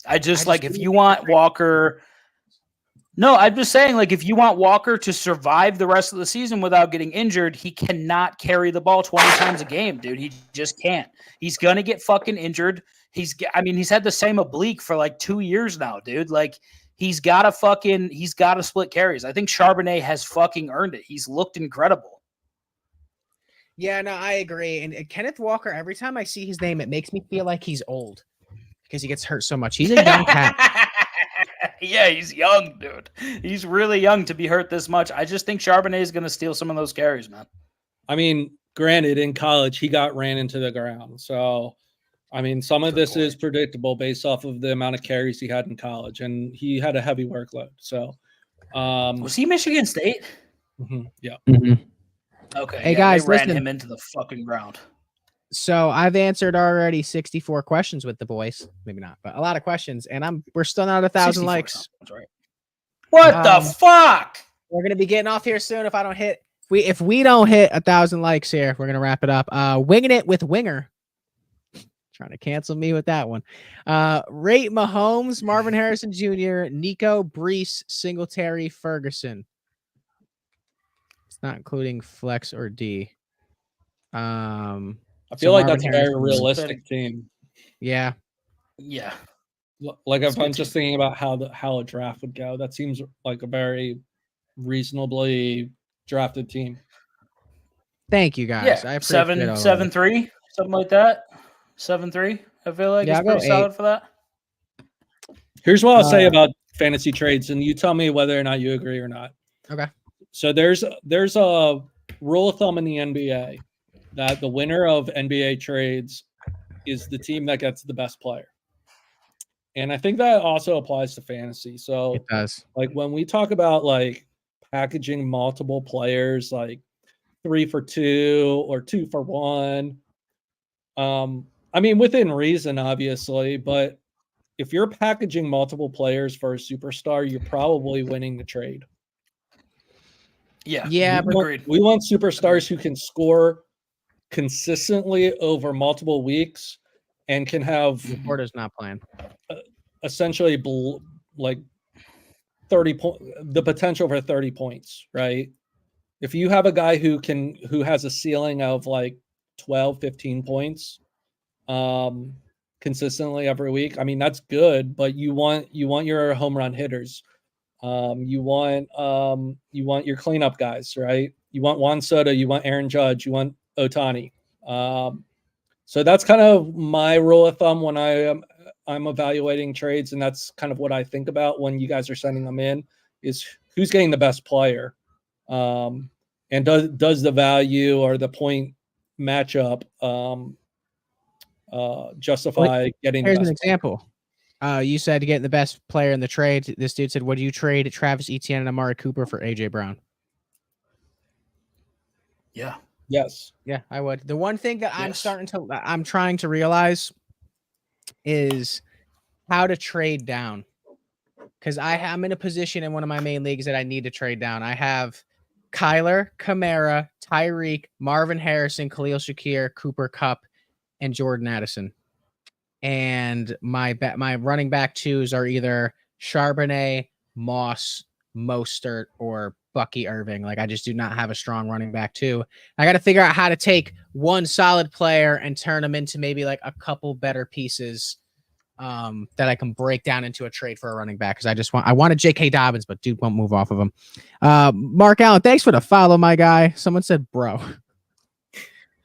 If you want Walker. No, I'm just saying, like, if you want Walker to survive the rest of the season without getting injured, he cannot carry the ball 20 times a game, dude. He just can't. He's gonna get fucking injured. He's had the same oblique for like 2 years now, dude. Like, he's got to split carries. I think Charbonnet has fucking earned it. He's looked incredible. Yeah, no, I agree. And Kenneth Walker, every time I see his name, it makes me feel like he's old because he gets hurt so much. He's a young cat. Yeah, he's young, dude. He's really young to be hurt this much. I just think Charbonnet is going to steal some of those carries, man. I mean, granted, in college, he got ran into the ground. So, I mean, some of this is predictable based off of the amount of carries he had in college, and he had a heavy workload. So, was he Michigan State? Yeah. Mm-hmm. Okay. Hey guys, they ran him into the fucking ground. So I've answered already 64 questions with the boys. Maybe not, but a lot of questions, and we're still not 1,000 likes. That's right. What the fuck? We're gonna be getting off here soon. If we don't hit 1,000 likes here, we're gonna wrap it up. Winging it with Winger. Trying to cancel me with that one. Rate Mahomes, Marvin Harrison Jr., Nico, Brees, Singletary, Ferguson. It's not including flex or D. I feel like that's a very realistic team. Yeah. Yeah. Like if I'm just thinking about how a draft would go, that seems like a very reasonably drafted team. Thank you guys. Yeah. I appreciate 7-3, something like that. 7-3. I feel like it's pretty solid for that. Here's what I'll say about fantasy trades, and you tell me whether or not you agree or not. Okay. So there's a rule of thumb in the NBA that the winner of NBA trades is the team that gets the best player. And I think that also applies to fantasy. So it does. Like when we talk about like packaging multiple players, like 3 for 2 or 2 for 1, I mean, within reason, obviously, but if you're packaging multiple players for a superstar, you're probably winning the trade. Yeah. Agreed. We want superstars who can score consistently over multiple weeks and can have Porter's not playing. Essentially like 30 the potential for 30 points, right? If you have a guy who has a ceiling of like 12, 15 points consistently every week, I mean that's good, but you want your home run hitters. You want your cleanup guys, right? You want Juan Soto, you want Aaron Judge, you want Ohtani. So that's kind of my rule of thumb when I'm evaluating trades, and that's kind of what I think about when you guys are sending them in, is who's getting the best player, and does the value or the point matchup justify getting. Here's the best an example. You said getting the best player in the trade. This dude said, "Would you trade Travis Etienne and Amari Cooper for AJ Brown?" Yeah. Yes. Yeah, I would. The one thing that I'm trying to realize is how to trade down. Because I'm in a position in one of my main leagues that I need to trade down. I have Kyler, Kamara, Tyreek, Marvin Harrison, Khalil Shakir, Cooper Kupp, and Jordan Addison. And my running back twos are either Charbonnet, Moss, Mostert, or Bucky Irving. Like, I just do not have a strong running back two. I got to figure out how to take one solid player and turn them into maybe like a couple better pieces that I can break down into a trade for a running back. Because I wanted J.K. Dobbins, but dude won't move off of him. Mark Allen, thanks for the follow, my guy. Someone said bro.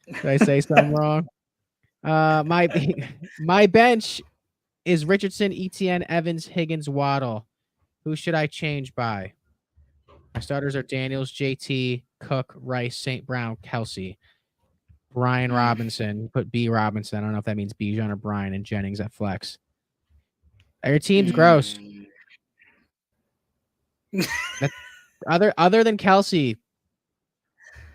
Did I say something wrong? My bench is Richardson, Etienne, Evans, Higgins, Waddle. Who should I change by? My starters are Daniels, JT, Cook, Rice, St. Brown, Kelsey, Brian Robinson. Put B Robinson. I don't know if that means Bijan or Brian, and Jennings at flex. Your team's gross. Other than Kelsey,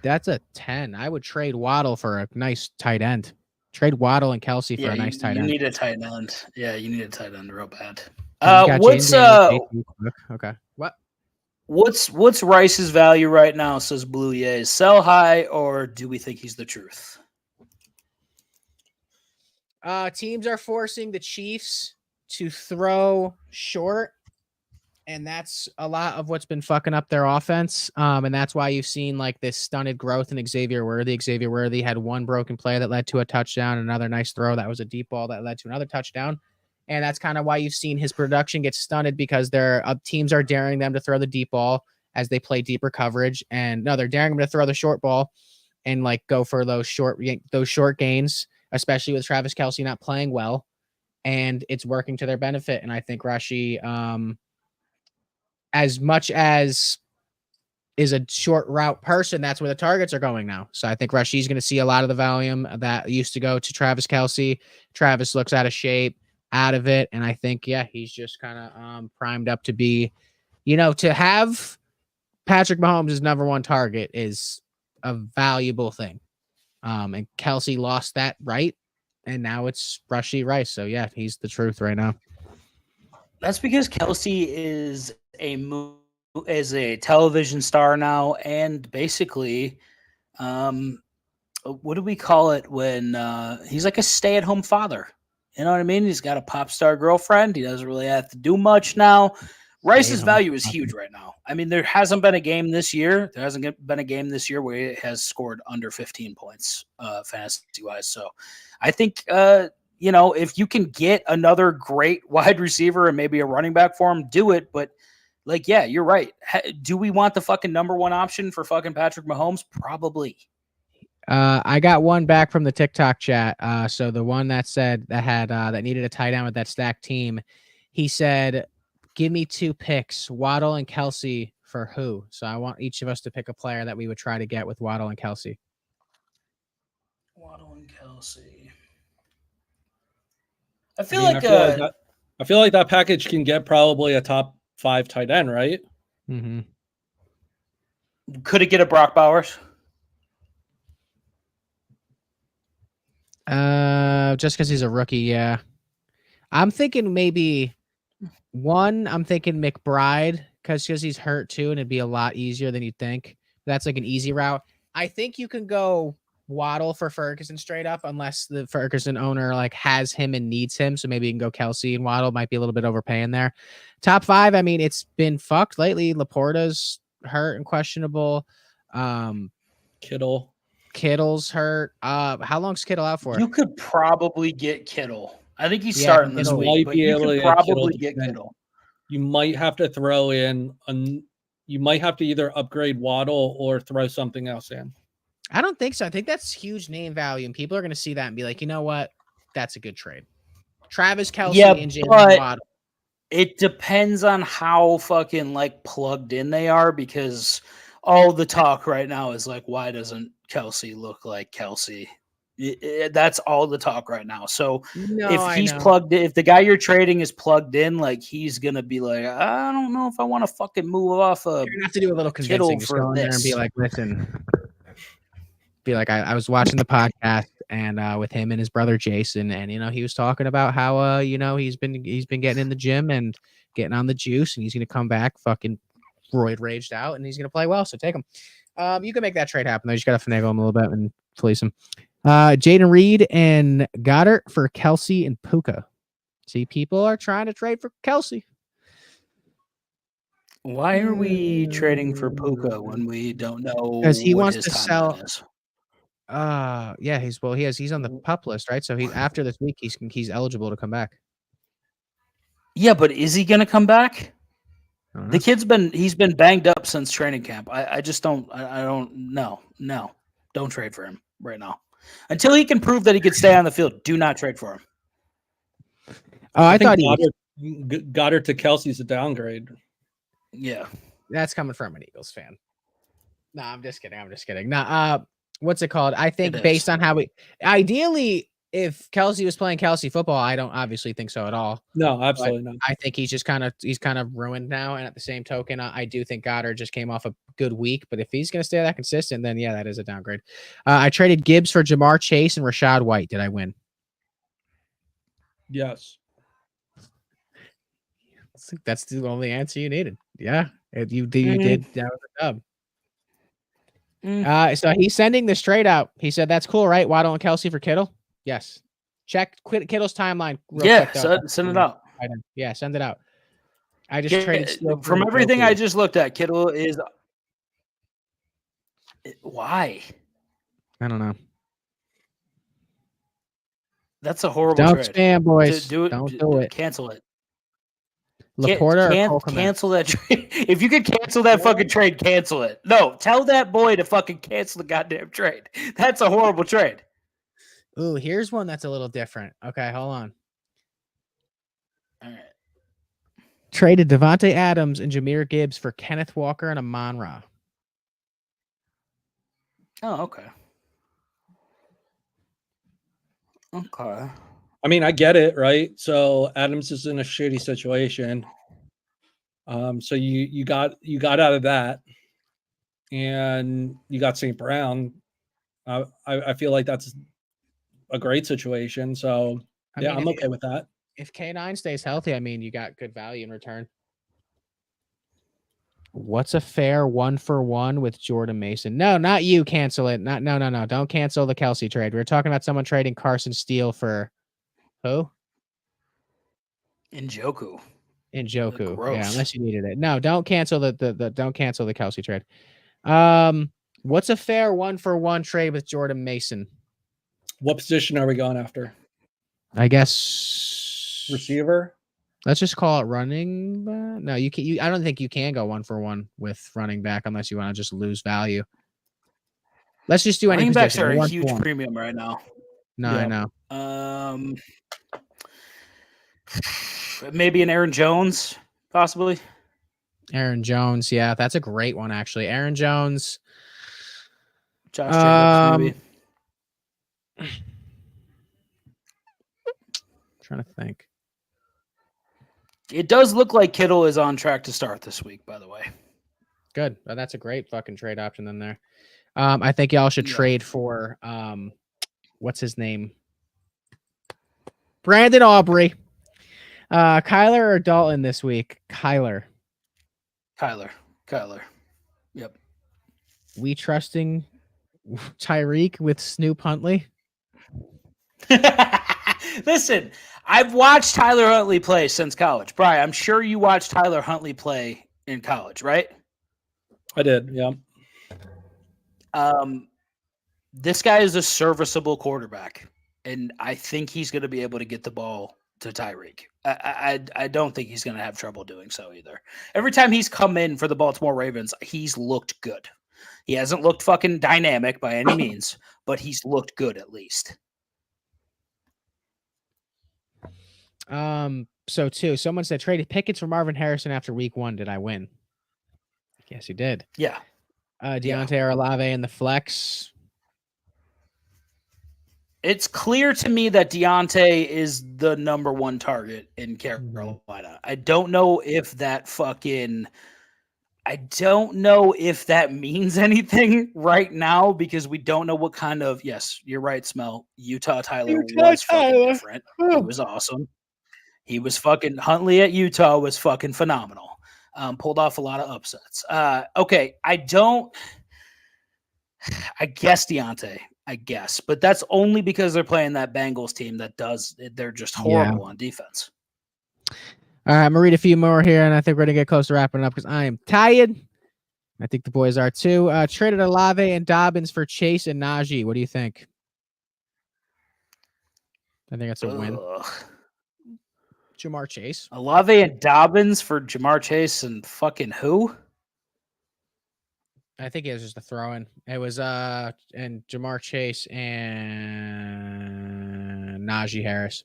that's a 10. I would trade Waddle for a nice tight end. Trade Waddle and Kelsey for a nice tight end. You need a tight end. Yeah, you need a tight end real bad. Okay. What's Rice's value right now? Says Blue Yays. Sell high, or do we think he's the truth? Teams are forcing the Chiefs to throw short, and that's a lot of what's been fucking up their offense. And that's why you've seen like this stunted growth in Xavier Worthy. Xavier Worthy had one broken play that led to a touchdown, another nice throw that was a deep ball that led to another touchdown. And that's kind of why you've seen his production get stunted, because their teams are daring them to throw the deep ball as they play deeper coverage. And no, they're daring them to throw the short ball and like go for those short gains, especially with Travis Kelce not playing well. And it's working to their benefit. And I think Rashi, as much as is a short route person, that's where the targets are going now. So I think Rashi's going to see a lot of the volume that used to go to Travis Kelce. Travis looks out of shape, out of it. And I think, yeah, he's just kind of primed up to be, to have Patrick Mahomes' number one target is a valuable thing. And Kelce lost that right. And now it's Rashee Rice. So, yeah, he's the truth right now. That's because Kelce is a television star now, and basically, what do we call it when he's like a stay-at-home father? You know what I mean? He's got a pop star girlfriend. He doesn't really have to do much now. Rice's value is huge right now. I mean, there hasn't been a game this year. There hasn't been a game this year where he has scored under 15 points fantasy-wise. So I think, if you can get another great wide receiver and maybe a running back for him, do it. But, yeah, you're right. Do we want the fucking number one option for fucking Patrick Mahomes? Probably. I got one back from the TikTok chat. So the one that said that needed a tight end with that stacked team, he said, give me 2 picks, Waddle and Kelsey, for who? So I want each of us to pick a player that we would try to get with Waddle and Kelsey. Waddle and Kelsey. I feel like that package can get probably a top 5 tight end, right? Mm-hmm. Could it get a Brock Bowers? Just because he's a rookie, yeah. I'm thinking maybe I'm thinking McBride because he's hurt too, and it'd be a lot easier than you'd think. That's like an easy route. I think you can go Waddle for Ferguson straight up, unless the Ferguson owner like has him and needs him. So maybe you can go Kelsey and Waddle. Might be a little bit overpaying there. Top 5, I mean, it's been fucked lately. Laporta's hurt and questionable. Kittle's hurt. How long's Kittle out for? You could probably get Kittle. I think he's starting this week, but you could probably get Kittle. You might have to throw in you might have to either upgrade Waddle or throw something else in. I don't think so. I think that's huge name value, and people are going to see that and be like, you know what? That's a good trade. Travis Kelce and Jalen Waddle. It depends on how fucking like plugged in they are, because all the talk right now is like, why doesn't Kelce look like Kelce? That's all the talk right now. So if he's plugged in, if the guy you're trading is plugged in, like he's gonna be like, I don't know if I want to fucking move off you're gonna have to do a little convincing. Just go in there and be like, listen. be like, I was watching the podcast and with him and his brother Jason, and he was talking about how he's been getting in the gym and getting on the juice, and he's gonna come back fucking roid raged out, and he's gonna play well. So take him. You can make that trade happen though. You just gotta finagle him a little bit and fleece him. Jaden Reed and Goddard for Kelsey and Puka. See, people are trying to trade for Kelsey. Why are we trading for Puka when we don't know? Because he what wants his to timeline sell. is? Yeah, he's on the pup list, right? So after this week, he's eligible to come back. Yeah, but is he going to come back? I don't know. The kid's been banged up since training camp. I just don't no. Don't trade for him right now. Until he can prove that he could stay on the field, do not trade for him. Oh, I thought Goddard to Kelsey's a downgrade. Yeah. That's coming from an Eagles fan. No, I'm just kidding. No, what's it called? I think based on how ideally, if Kelsey was playing Kelsey football, I don't obviously think so at all. No, absolutely not. I think he's kind of ruined now. And at the same token, I do think Goddard just came off a good week. But if he's going to stay that consistent, then yeah, that is a downgrade. I traded Gibbs for Jamar Chase and Rashad White. Did I win? Yes. That's the only answer you needed. Yeah, you did. That was a dub. So he's sending this trade out. He said, "That's cool, right? Waddle and Kelsey for Kittle." Yes. Check Kittle's timeline. Yeah, send it out. Yeah, send it out. I just traded from everything I just looked at. Kittle is why? I don't know. That's a horrible don't trade. Spam, boys. Don't do it. Cancel it. Laporta cancel that trade. If you could cancel that fucking trade, cancel it. No, tell that boy to fucking cancel the goddamn trade. That's a horrible trade. Ooh, here's one that's a little different. Okay, hold on. All right. Traded Devontae Adams and Jahmyr Gibbs for Kenneth Walker and Amon-Ra. Oh, okay. Okay. I mean, I get it, right? So Adams is in a shitty situation. So you got out of that, and you got St. Brown. I feel like that's a great situation. So I'm okay with that. If K9 stays healthy, I mean, you got good value in return. What's a fair 1-for-1 with Jordan Mason? No, not you. Cancel it. No. Don't cancel the Kelsey trade. We were talking about someone trading Carson Steele for who? Njoku. Yeah, unless you needed it. No, don't cancel don't cancel the Kelsey trade. What's a fair 1-for-1 trade with Jordan Mason? What position are we going after? I guess receiver. Let's just call it running back. No, you can. I don't think you can go 1-for-1 with running back unless you want to just lose value. Let's just do any running backs position. are a huge premium right now. No, Yep. I know. Maybe an Aaron Jones, possibly. Aaron Jones, yeah, that's a great one actually. Aaron Jones. Josh Jacobs, maybe. Trying to think. It does look like Kittle is on track to start this week, by the way. Good. Well, that's a great fucking trade option in there. I think y'all should trade for what's his name? Brandon Aubrey. Kyler or Dalton this week? Kyler. Yep. We trusting Tyreek with Snoop Huntley? Listen, I've watched Tyler Huntley play since college. Brian, I'm sure you watched Tyler Huntley play in college, right? I did, yeah. This guy is a serviceable quarterback, and I think he's going to be able to get the ball to Tyreek. I don't think he's going to have trouble doing so either. Every time he's come in for the Baltimore Ravens, he's looked good. He hasn't looked fucking dynamic by any means, but he's looked good at least. So too, someone said traded Pickens for Marvin Harrison after week 1. Did I win? Yes, you did. Yeah. Deontay or Olave in the flex. It's clear to me that Deontay is the number 1 target in Carolina. I don't know if that fucking I don't know if that means anything right now because we don't know what kind of. Yes, you're right, Smell. Utah Tyler was fucking different. He was awesome. He was fucking Huntley at Utah was fucking phenomenal. Pulled off a lot of upsets. Okay, I guess Deontay. I guess, but that's only because they're playing that Bengals team they're just horrible on defense. All right, I'm gonna read a few more here, and I think we're gonna get close to wrapping up because I am tired. I think the boys are too. Traded Olave and Dobbins for Chase and Najee. What do you think? I think that's a win. Jamar Chase. Olave and Dobbins for Jamar Chase and fucking who? I think it was just a throw-in. It was and Jamar Chase and Najee Harris.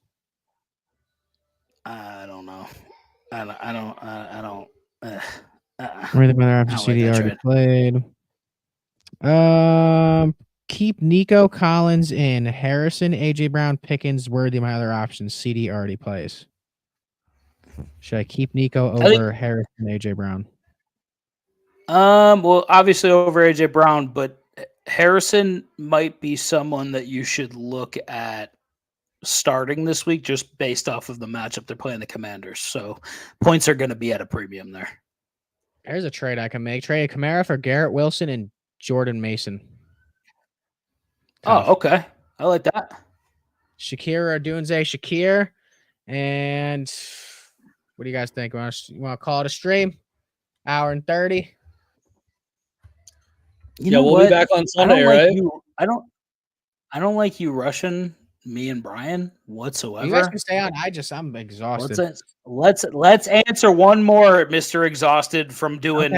I don't know. I don't. Where the other option CD already played. Keep Nico Collins in Harrison, AJ Brown, Pickens. Worthy my other options. CD already plays. Should I keep Nico over Harrison, AJ Brown? Well, obviously over AJ Brown, but Harrison might be someone that you should look at starting this week just based off of the matchup they're playing the Commanders. So points are going to be at a premium there. There's a trade I can make. Trade Kamara for Garrett Wilson and Jordan Mason. Tough. Oh, okay. I like that. Shakir Odunze, Shakir. And what do you guys think? You want to call it a stream? Hour and 30? We'll be back on Sunday, right? I don't like you rushing me and Brian whatsoever. You guys can stay on. I'm exhausted. Let's answer one more, Mr. Exhausted, from doing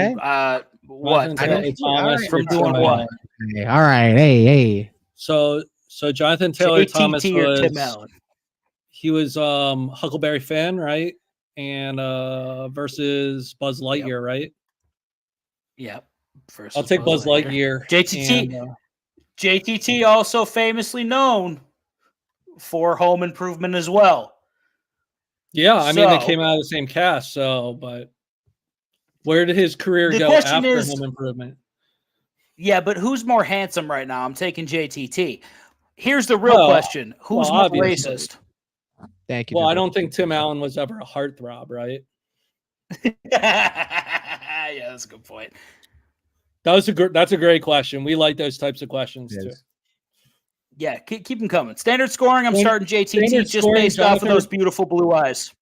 what? From doing what? All right. Hey. So Jonathan Taylor Thomas was Huckleberry fan, right? And versus Buzz Lightyear, right? Yep. I'll take Buzz Lightyear. JTT also famously known for Home Improvement as well. Yeah, I mean, they came out of the same cast, but where did his career go after Home Improvement? Yeah, but who's more handsome right now? I'm taking JTT. Here's the real question. Who's more racist? Thank you. Well, I don't think Tim Allen was ever a heartthrob, right? Yeah, that's a good point. That's a great question. We like those types of questions too. Yeah, keep them coming. Standard scoring, I'm starting JTT just based off of those beautiful blue eyes.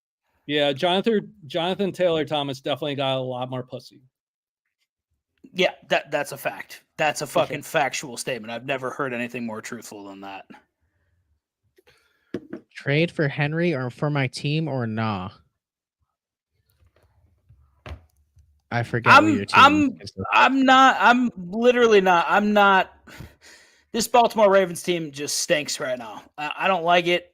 Yeah, Jonathan Taylor Thomas definitely got a lot more pussy. Yeah, that's a fact. That's a fucking factual statement. I've never heard anything more truthful than that. Trade for Henry or for my team or nah? I forget what your team is. I'm literally not. I'm not. This Baltimore Ravens team just stinks right now. I don't like it.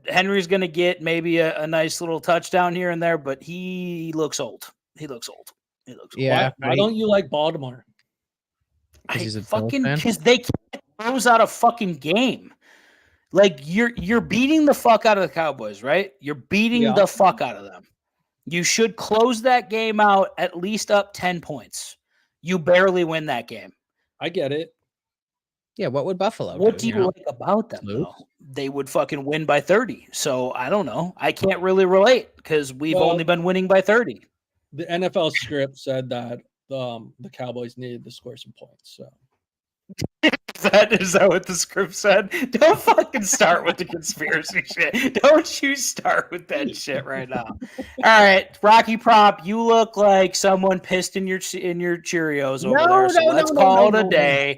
Henry's going to get maybe a nice little touchdown here and there, but he looks old. Yeah. Why don't you like Baltimore? Because they can't close out a fucking game. Like you're beating the fuck out of the Cowboys, right? You're beating the fuck out of them. You should close that game out at least up 10 points. You barely win that game. I get it. Yeah, what would Buffalo What do you like about them, though? They would fucking win by 30. So I don't know. I can't really relate because we've only been winning by 30. The NFL script said that the Cowboys needed to score some points. So Is that what the script said? Don't fucking start with the conspiracy shit. Don't you start with that shit right now. All right, Rocky Prop, you look like someone pissed in your Cheerios over there. So let's call it a day.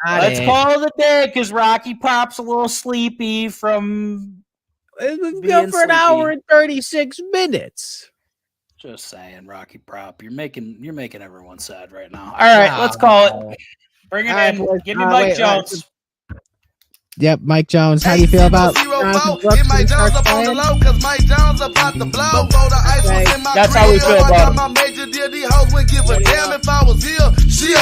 Let's call it a day because Rocky Prop's a little sleepy from. We've go for an hour and 36 minutes. Just saying, Rocky Prop, you're making everyone sad right now. All right, let's call it. Bring it in. Give me Mike Jones. Yep, Mike Jones. How do you feel about Get Mike Jones up on the low, because Mike Jones about to blow. That's how we feel about him. My major deal, these hoes wouldn't give a damn if I was here.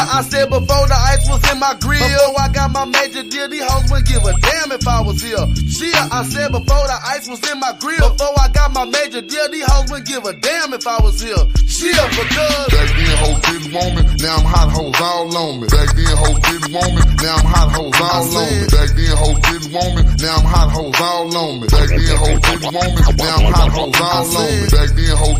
I said before the ice was in my grill. Before I got my major deal, these hoes wouldn't give a damn if I was here. I said before the ice was in my grill. Before I got my major deal, these hoes wouldn't give a damn if I was here. Because back then, hoes didn't didn't want me, now I'm hot hoes all on me. Back then, hoes didn't want me, now I'm hot hoes all on me. Back then, hoes didn't want me, now I'm hot hoes all on me. Back then, hoes didn't want me, now I'm hot hoes all on me. Back then, hoes